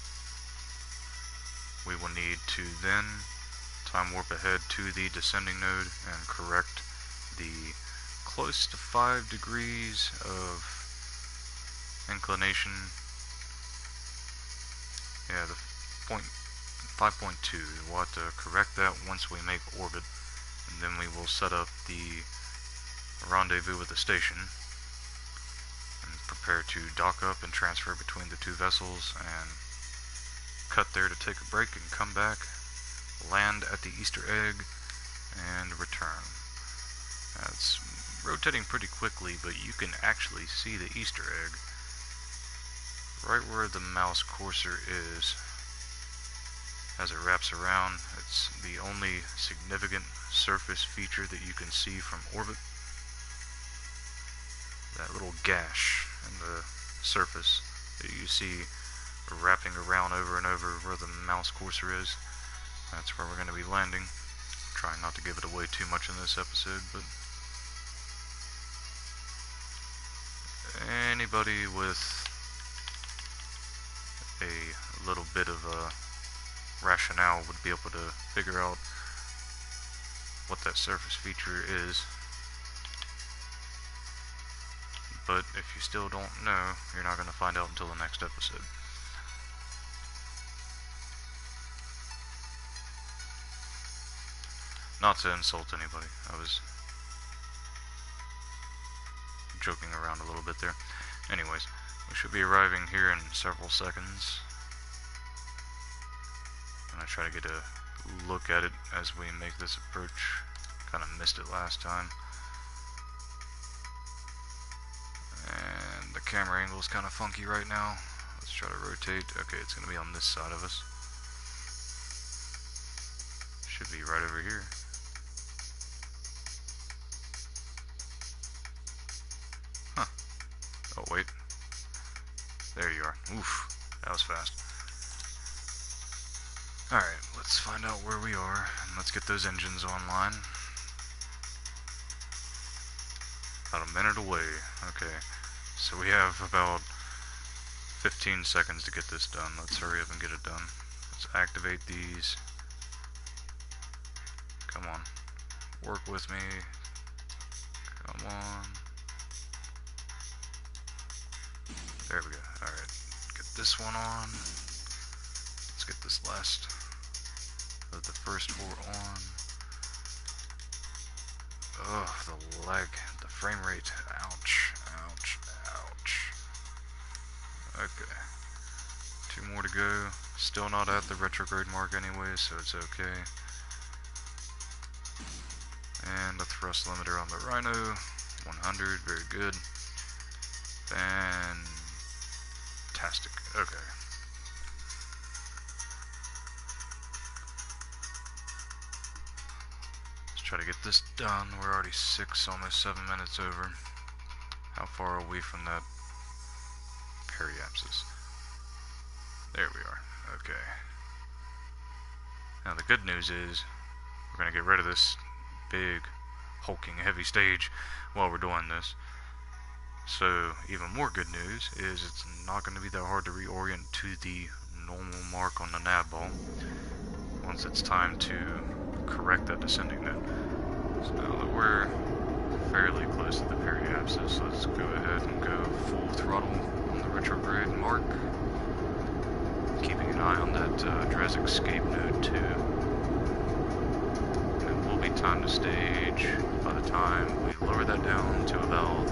we will need to then time warp ahead to the descending node and correct the close to 5 degrees of inclination. Yeah, the 5.2. We'll have to correct that once we make orbit, and then we will set up the rendezvous with the station and prepare to dock up and transfer between the 2 vessels and cut there to take a break and come back, land at the Easter egg, and return. It's rotating pretty quickly, but you can actually see the Easter egg right where the mouse cursor is as it wraps around. It's the only significant surface feature that you can see from orbit. That little gash in the surface that you see wrapping around over and over where the mouse cursor is. That's where we're going to be landing. Trying not to give it away too much in this episode, but anybody with a little bit of a rationale would be able to figure out what that surface feature is. But if you still don't know, you're not going to find out until the next episode. Not to insult anybody, I was joking around a little bit there. Anyways, we should be arriving here in several seconds. I'm gonna try to get a look at it as we make this approach. Kind of missed it last time. And the camera angle is kind of funky right now. Let's try to rotate. Okay, it's gonna be on this side of us. Should be right over here. Huh. Oh, wait. There you are. Oof. That was fast. Alright, let's find out where we are, and let's get those engines online. About a minute away. Okay. So we have about 15 seconds to get this done. Let's hurry up and get it done. Let's activate these. Come on. Work with me. Come on. There we go. Alright. Get this one on. Let's get this last of the first four on. Ugh, the lag, the frame rate. Ouch, ouch, ouch. Okay. 2 more to go. Still not at the retrograde mark anyway, so it's okay. And the thrust limiter on the Rhino, 100, very good. Fantastic, okay. Let's try to get this done. We're already 6, almost 7 minutes over. How far are we from that periapsis? There we are, okay. Now the good news is, we're going to get rid of this big, hulking, heavy stage while we're doing this. So, even more good news is it's not going to be that hard to reorient to the normal mark on the nav ball once it's time to correct that descending node. So now that we're fairly close to the periapsis, let's go ahead and go full throttle on the retrograde mark, keeping an eye on that Dres escape node too. Time to stage by the time we lower that down to about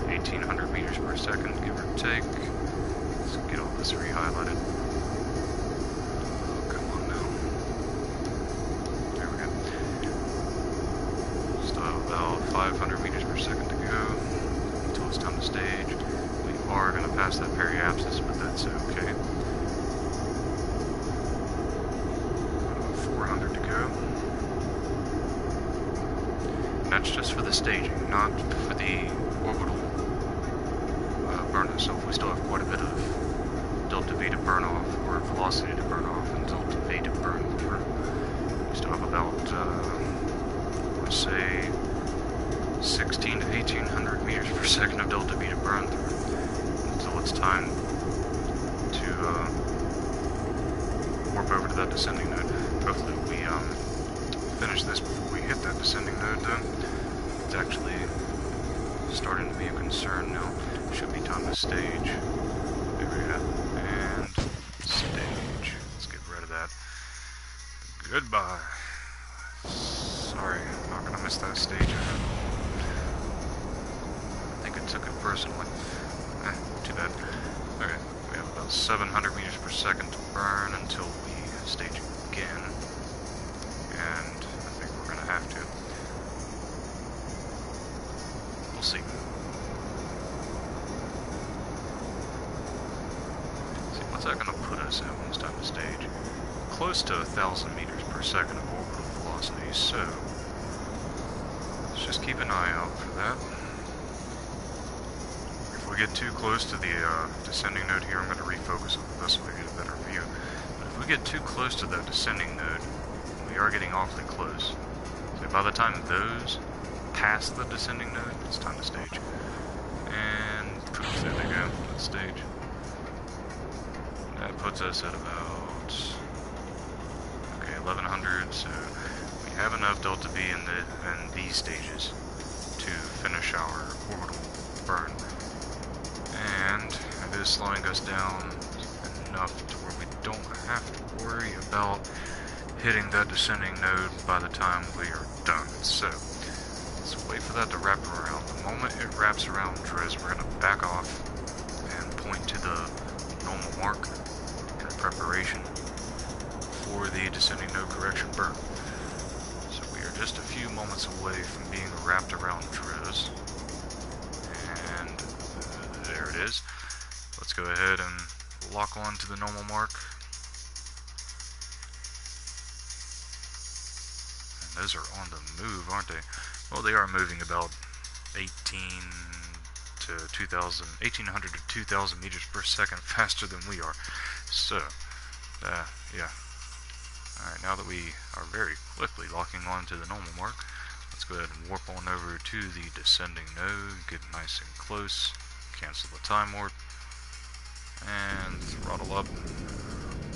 1800 meters per second, give or take. Let's get all this re-highlighted. Oh, come on now. There we go. Still have about 500 meters per second to go until it's time to stage. We are going to pass that periapsis, but that's okay. 400 to go. That's just for the staging, not for the orbital burn itself. We still have quite a bit of delta V to burn off, or velocity to burn off, and delta V to burn through. We still have about, let's say, 16 to 1800 meters per second of delta V to burn through until it's time to warp over to that descending node. Hopefully we finish this before we hit that descending node though. It's actually starting to be a concern now. Should be time to stage. There we go. And stage. Let's get rid of that. Goodbye. Sorry, I'm not gonna miss that stage. I think I took it personally. Too bad. Okay, we have about 700 meters per second to burn until we stage again. And I think we're gonna have to. We'll see. See, what's that gonna put us at when it's time to stage? Close to 1,000 meters per second of orbital velocity, so let's just keep an eye out for that. If we get too close to the descending node here, I'm going to refocus on the vessel to get a better view. But if we get too close to that descending node, we are getting awfully close. So by the time those pass the descending node, it's time to stage. And poof, there they go. Let's stage. That puts us at about 1100. So we have enough delta V in these stages to finish our orbital burn. And it is slowing us down enough to where we don't have to worry about hitting that descending node by the time we are done. So, let's wait for that to wrap around. The moment it wraps around Dres, we're going to back off and point to the normal mark in preparation for the descending node correction burn. So we are just a few moments away from being wrapped around Dres. And there it is. Let's go ahead and lock on to the normal mark. And those are on the move, aren't they? Well, they are moving about 1800 to 2000 meters per second faster than we are. So, yeah. Alright, now that we are very quickly locking on to the normal mark, let's go ahead and warp on over to the descending node, get nice and close, cancel the time warp, and throttle up.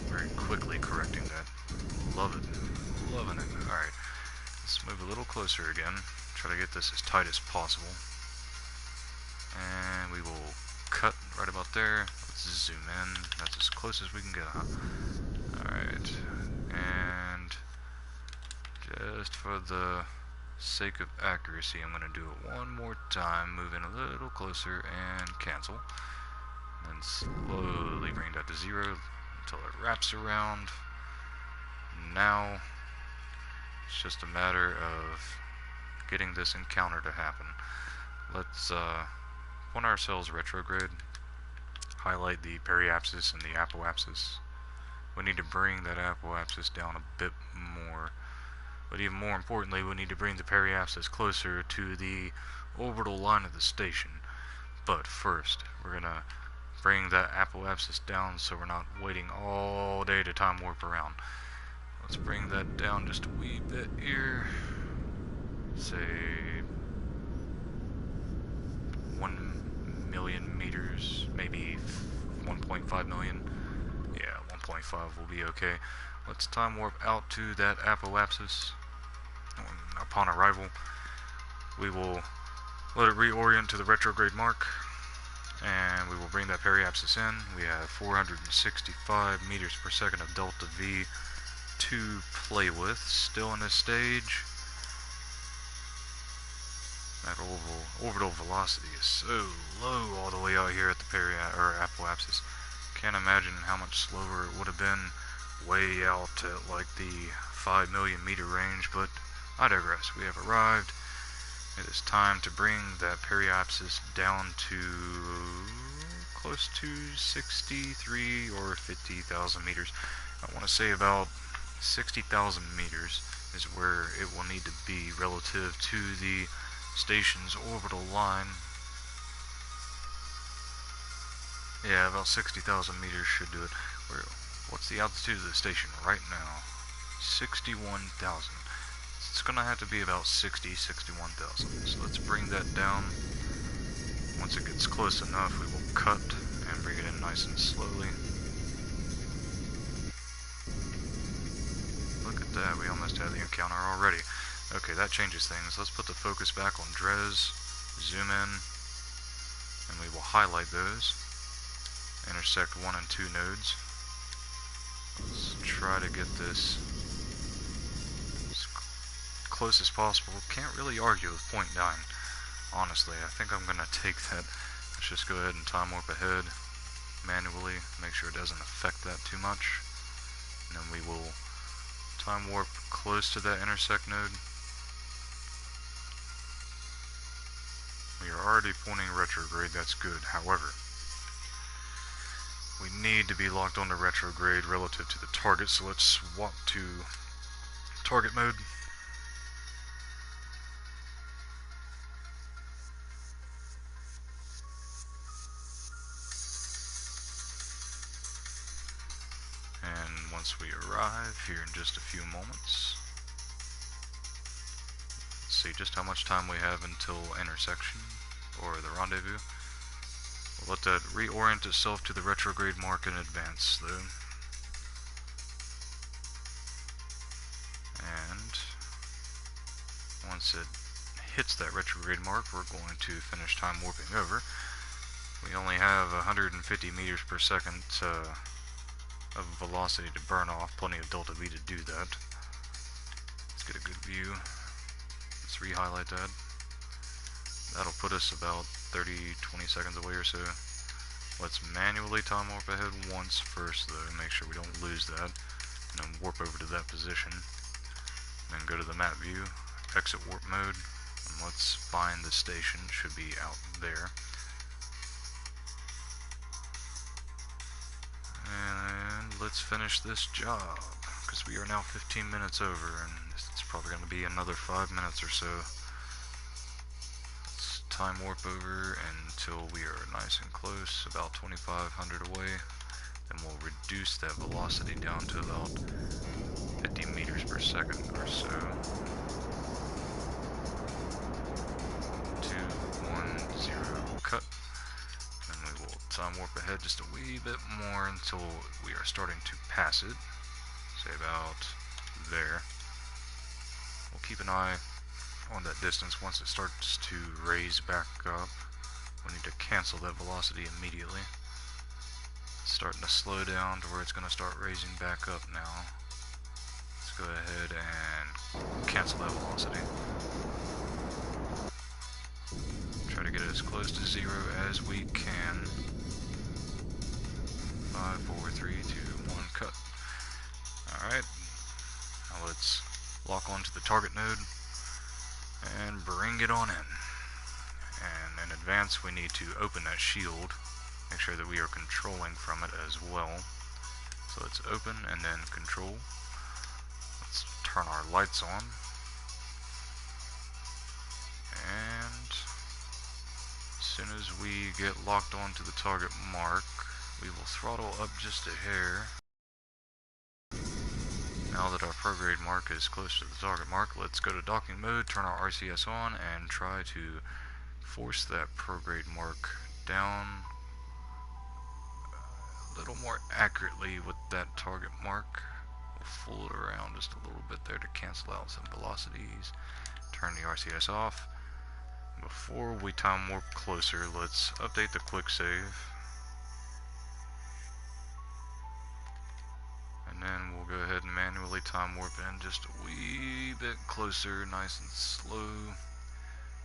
Very quickly correcting that. Love it. Loving it. Alright, let's move a little closer again. Try to get this as tight as possible. And we will cut right about there. Let's zoom in. That's as close as we can get, huh? Alright. And just for the sake of accuracy, I'm going to do it one more time. Move in a little closer and cancel. And slowly bring that to 0 until it wraps around. Now, it's just a matter of getting this encounter to happen. Let's point ourselves retrograde, highlight the periapsis and the apoapsis. We need to bring that apoapsis down a bit more, but even more importantly, we need to bring the periapsis closer to the orbital line of the station. But first, we're going to bring that apoapsis down so we're not waiting all day to time warp around. Let's bring that down just a wee bit here. Say 1 million meters, maybe 1.5 million. Yeah, 1.5 will be okay. Let's time warp out to that apoapsis. Upon arrival, we will let it reorient to the retrograde mark, and we will bring that periapsis in. We have 465 meters per second of delta V to play with. Still in this stage. That orbital velocity is so low all the way out here at the apoapsis. Can't imagine how much slower it would have been way out at like the 5 million meter range, but I digress. We have arrived. It is time to bring that periapsis down to close to 63 or 50,000 meters. I want to say about 60,000 meters is where it will need to be relative to the station's orbital line. Yeah, about 60,000 meters should do it. What's the altitude of the station right now? 61,000. It's going to have to be about 61,000. So let's bring that down. Once it gets close enough, we will cut and bring it in nice and slowly. Look at that, we almost had the encounter already. Okay, that changes things. Let's put the focus back on Dres, zoom in, and we will highlight those. Intersect 1 and 2 nodes. Let's try to get this as close as possible. Can't really argue with 0.9. Honestly, I think I'm going to take that. Let's just go ahead and time warp ahead manually, make sure it doesn't affect that too much. And then we will time warp close to that intersect node. We are already pointing retrograde, that's good. However, we need to be locked onto retrograde relative to the target, so let's swap to target mode. And once we arrive here in just a few moments, let's see just how much time we have until intersection, or the rendezvous. We'll let that reorient itself to the retrograde mark in advance, though. And once it hits that retrograde mark, we're going to finish time warping over. We only have 150 meters per second of velocity to burn off, plenty of delta V to do that. let's get a good view. Let's re-highlight that. That'll put us about 30-20 seconds away or so. Let's manually time warp ahead once first though, make sure we don't lose that. And then warp over to that position. Then go to the map view, exit warp mode, and let's find the station. Should be out there. And let's finish this job, because we are now 15 minutes over, and it's probably going to be another 5 minutes or so. Let's time warp over until we are nice and close, about 2,500 away. Then we'll reduce that velocity down to about 50 meters per second or so. 2, 1, 0, cut. And we will time warp ahead just a wee bit more until we are starting to pass it. Say about there. We'll keep an eye on that distance. Once it starts to raise back up, we need to cancel that velocity immediately. It's starting to slow down to where it's going to start raising back up now. Let's go ahead and cancel that velocity. Try to get it as close to 0 as we can. 5, 4, 3, 2, 1, cut. Alright, now let's lock onto the target node and bring it on in. And in advance we need to open that shield, make sure that we are controlling from it as well. So let's open and then control. Let's turn our lights on. And as soon as we get locked onto the target mark, we will throttle up just a hair. Now that our prograde mark is close to the target mark, let's go to docking mode, turn our RCS on, and try to force that prograde mark down a little more accurately with that target mark. We'll fool it around just a little bit there to cancel out some velocities. Turn the RCS off. Before we time warp closer, let's update the quick save. And then we'll go ahead and manually time warp in just a wee bit closer, nice and slow.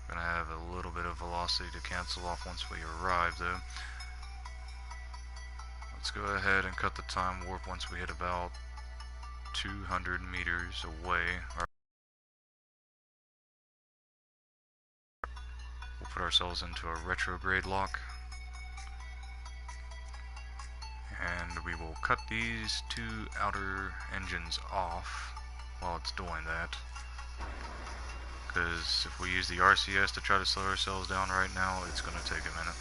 Gonna have a little bit of velocity to cancel off once we arrive though. Let's go ahead and cut the time warp once we hit about 200 meters away. We'll put ourselves into a retrograde lock. And we will cut these two outer engines off while it's doing that. Because if we use the RCS to try to slow ourselves down right now, it's going to take a minute.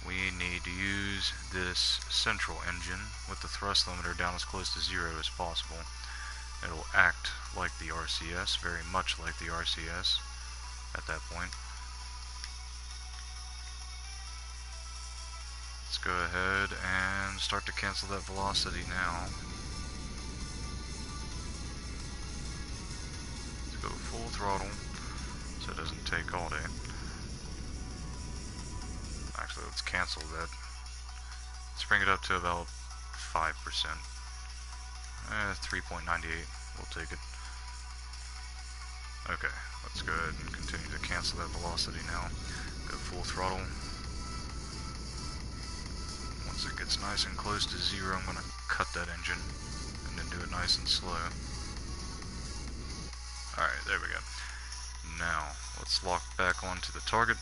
We need to use this central engine with the thrust limiter down as close to 0 as possible. It'll act like the RCS, very much like the RCS at that point. Let's go ahead and start to cancel that velocity now. Let's go full throttle so it doesn't take all day. Actually, let's cancel that. Let's bring it up to about 5%. 3.98, we'll take it. Okay, let's go ahead and continue to cancel that velocity now. Go full throttle. Once it gets nice and close to 0, I'm going to cut that engine and then do it nice and slow. Alright, there we go. Now, let's lock back onto the target.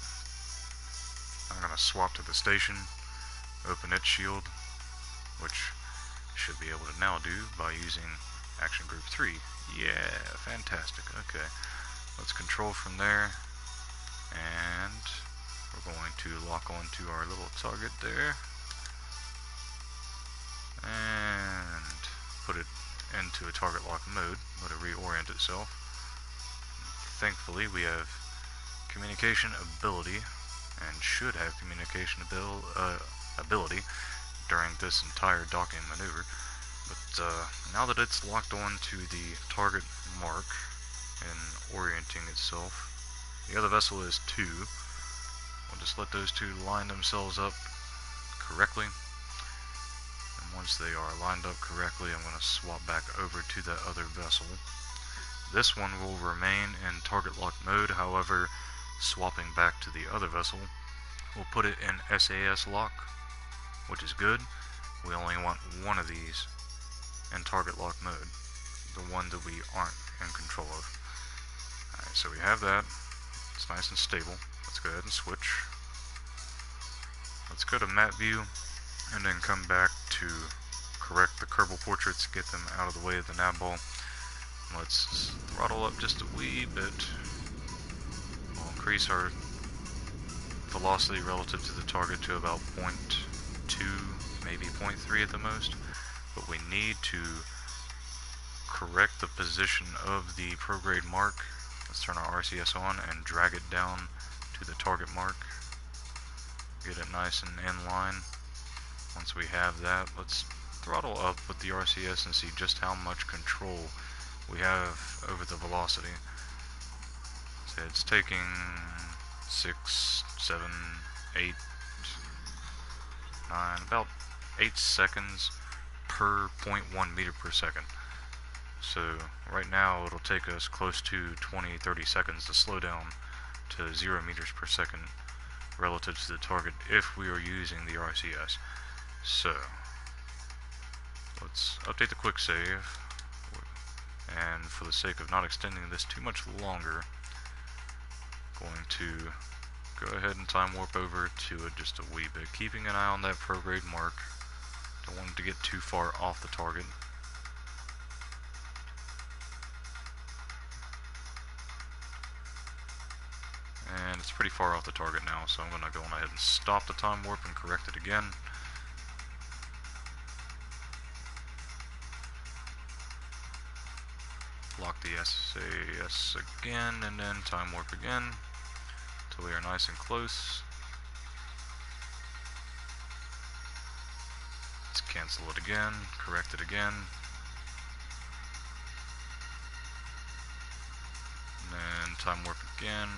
I'm going to swap to the station, open its shield, which should be able to now do by using Action Group 3. Yeah, fantastic. Okay, let's control from there, and we're going to lock onto our little target there. And put it into a target lock mode, let it reorient itself. Thankfully we have communication ability, and should have communication ability during this entire docking maneuver. But now that it's locked on to the target mark and orienting itself, the other vessel is 2. We'll just let those two line themselves up correctly. Once they are lined up correctly, I'm going to swap back over to that other vessel This one will remain in target lock mode, however, swapping back to the other vessel will put it in SAS lock, which is good. We only want one of these in target lock mode, the one that we aren't in control of. Alright, so we have that. It's nice and stable. Let's go ahead and switch. Let's go to map view and then come back to correct the Kerbal portraits, get them out of the way of the nav ball. Let's throttle up just a wee bit. We'll increase our velocity relative to the target to about 0.2, maybe 0.3 at the most. But we need to correct the position of the prograde mark. Let's turn our RCS on and drag it down to the target mark. Get it nice and in line. Once we have that, let's throttle up with the RCS and see just how much control we have over the velocity. So it's taking 6, 7, 8, 9, about 8 seconds per 0.1 meter per second. So right now it'll take us close to 20-30 seconds to slow down to 0 meters per second relative to the target if we are using the RCS. So let's update the quick save, and for the sake of not extending this too much longer, going to go ahead and time warp over to it just a wee bit, keeping an eye on that prograde mark. Don't want it to get too far off the target. And it's pretty far off the target now, so I'm going to go on ahead and stop the time warp and correct it again. Lock the SAS again, and then time warp again until we are nice and close. Let's cancel it again, correct it again. And then time warp again.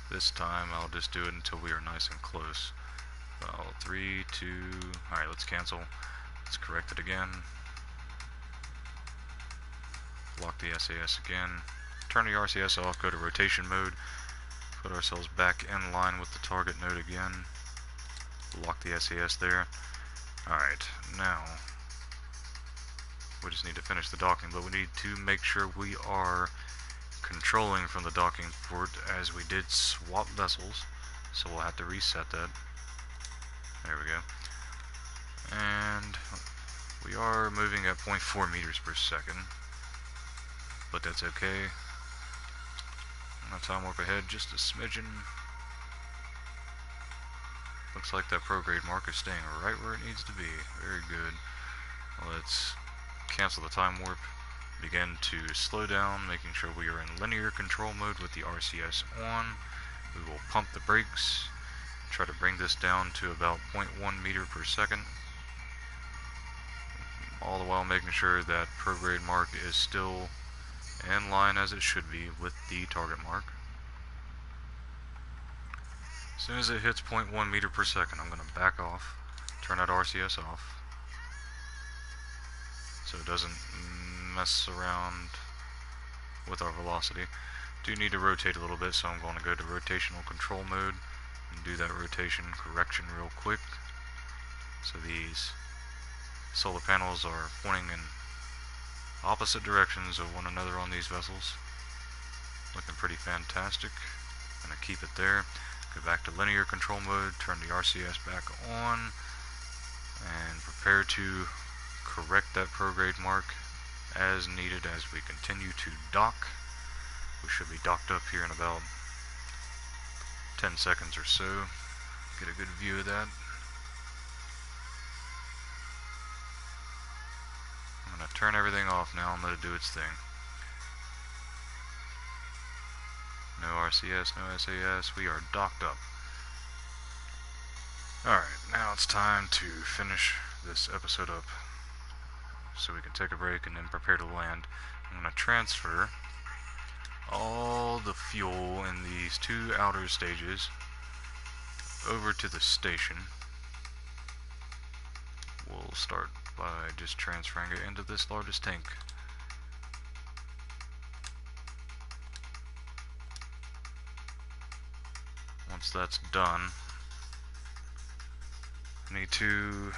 This time I'll just do it until we are nice and close. Well, 3, 2, alright, let's cancel. Let's correct it again. Lock the SAS again. Turn the RCS off, go to rotation mode. Put ourselves back in line with the target node again. Lock the SAS there. Alright, now we just need to finish the docking, but we need to make sure we are controlling from the docking port, as we did swap vessels, so we'll have to reset that. There we go. And we are moving at 0.4 meters per second, but that's okay. I'm gonna time warp ahead just a smidgen. Looks like that prograde mark is staying right where it needs to be. Very good. Let's cancel the time warp. Begin to slow down, making sure we are in linear control mode with the RCS on. We will pump the brakes, try to bring this down to about 0.1 meter per second. All the while making sure that prograde mark is still in line as it should be with the target mark. As soon as it hits 0.1 meter per second, I'm going to back off, turn that RCS off, so it doesn't mess around with our velocity. Do need to rotate a little bit, so I'm going to go to rotational control mode and do that rotation correction real quick. So these solar panels are pointing in opposite directions of one another on these vessels. Looking pretty fantastic. Gonna keep it there. Go back to linear control mode, turn the RCS back on, and prepare to correct that prograde mark as needed as we continue to dock. We should be docked up here in about 10 seconds or so. Get a good view of that. I'm going to turn everything off now and let it do its thing. No RCS, no SAS, we are docked up. Alright, now it's time to finish this episode up, so we can take a break and then prepare to land. I'm going to transfer all the fuel in these two outer stages over to the station. We'll start by just transferring it into this largest tank Once that's done, I need to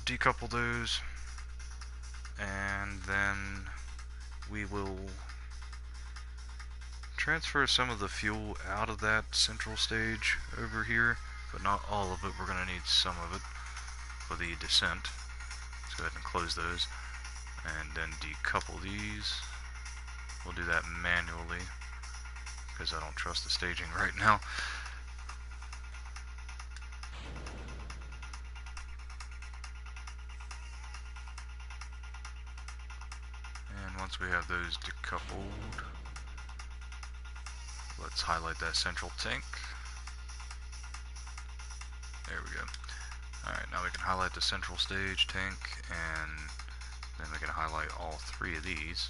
decouple those, and then we will transfer some of the fuel out of that central stage over here, but not all of it. We're going to need some of it for the descent. Let's go ahead and close those, and then decouple these. We'll do that manually because I don't trust the staging right now. And once we have those decoupled, let's highlight that central tank. There we go. Alright, now we can highlight the central stage tank, and then we can highlight all three of these.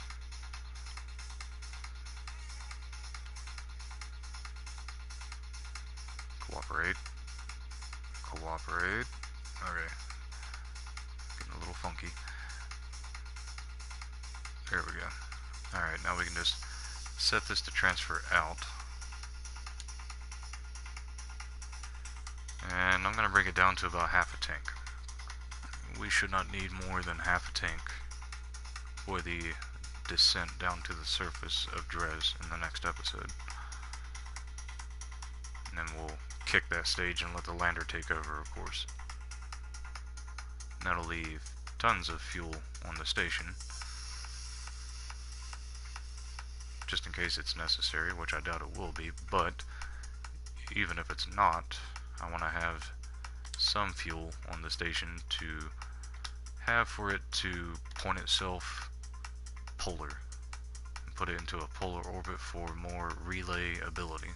Cooperate. Cooperate. Okay. Getting a little funky. There we go. Alright, now we can just set this to transfer out. And I'm going to bring it down to about half a tank. We should not need more than half a tank for the descent down to the surface of Dres in the next episode. And then we'll kick that stage and let the lander take over, of course. And that'll leave tons of fuel on the station, just in case it's necessary, which I doubt it will be, but even if it's not, I want to have some fuel on the station to have for it to point itself polar and put it into a polar orbit for more relay ability.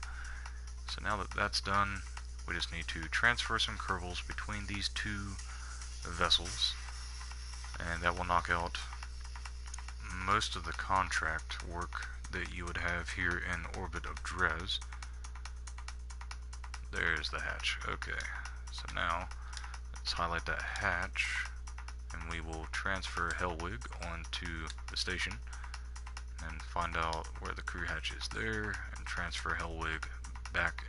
So now that that's done, we just need to transfer some kerbals between these two vessels, and that will knock out most of the contract work that you would have here in orbit of Dres. There's the hatch. Okay, so now let's highlight that hatch, and we will transfer Hellwig onto the station and find out where the crew hatch is there, and transfer Hellwig back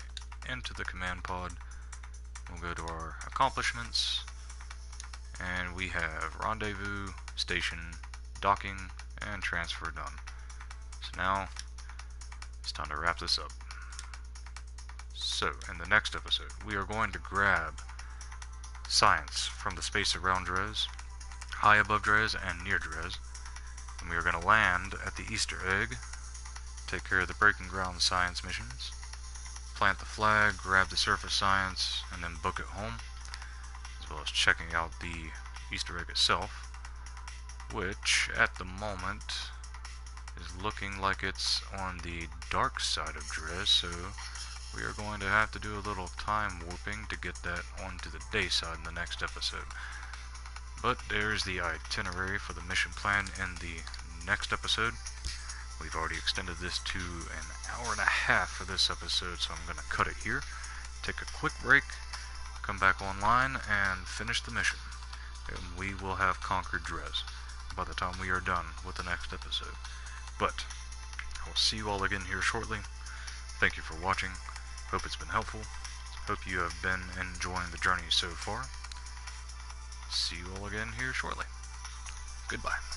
into the command pod. We'll go to our accomplishments, and we have rendezvous, station, docking, and transfer done. So now it's time to wrap this up. So, in the next episode, we are going to grab science from the space around Dres, high above Dres, and near Dres, and we are going to land at the Easter egg, take care of the breaking ground science missions, plant the flag, grab the surface science, and then book it home, as well as checking out the Easter egg itself, which at the moment is looking like it's on the dark side of Dres, so we are going to have to do a little time warping to get that onto the day side in the next episode. But there's the itinerary for the mission plan in the next episode. We've already extended this to an hour and a half for this episode, so I'm going to cut it here, take a quick break, come back online, and finish the mission. And we will have conquered Dres by the time we are done with the next episode. But I will see you all again here shortly. Thank you for watching. Hope it's been helpful. Hope you have been enjoying the journey so far. See you all again here shortly. Goodbye.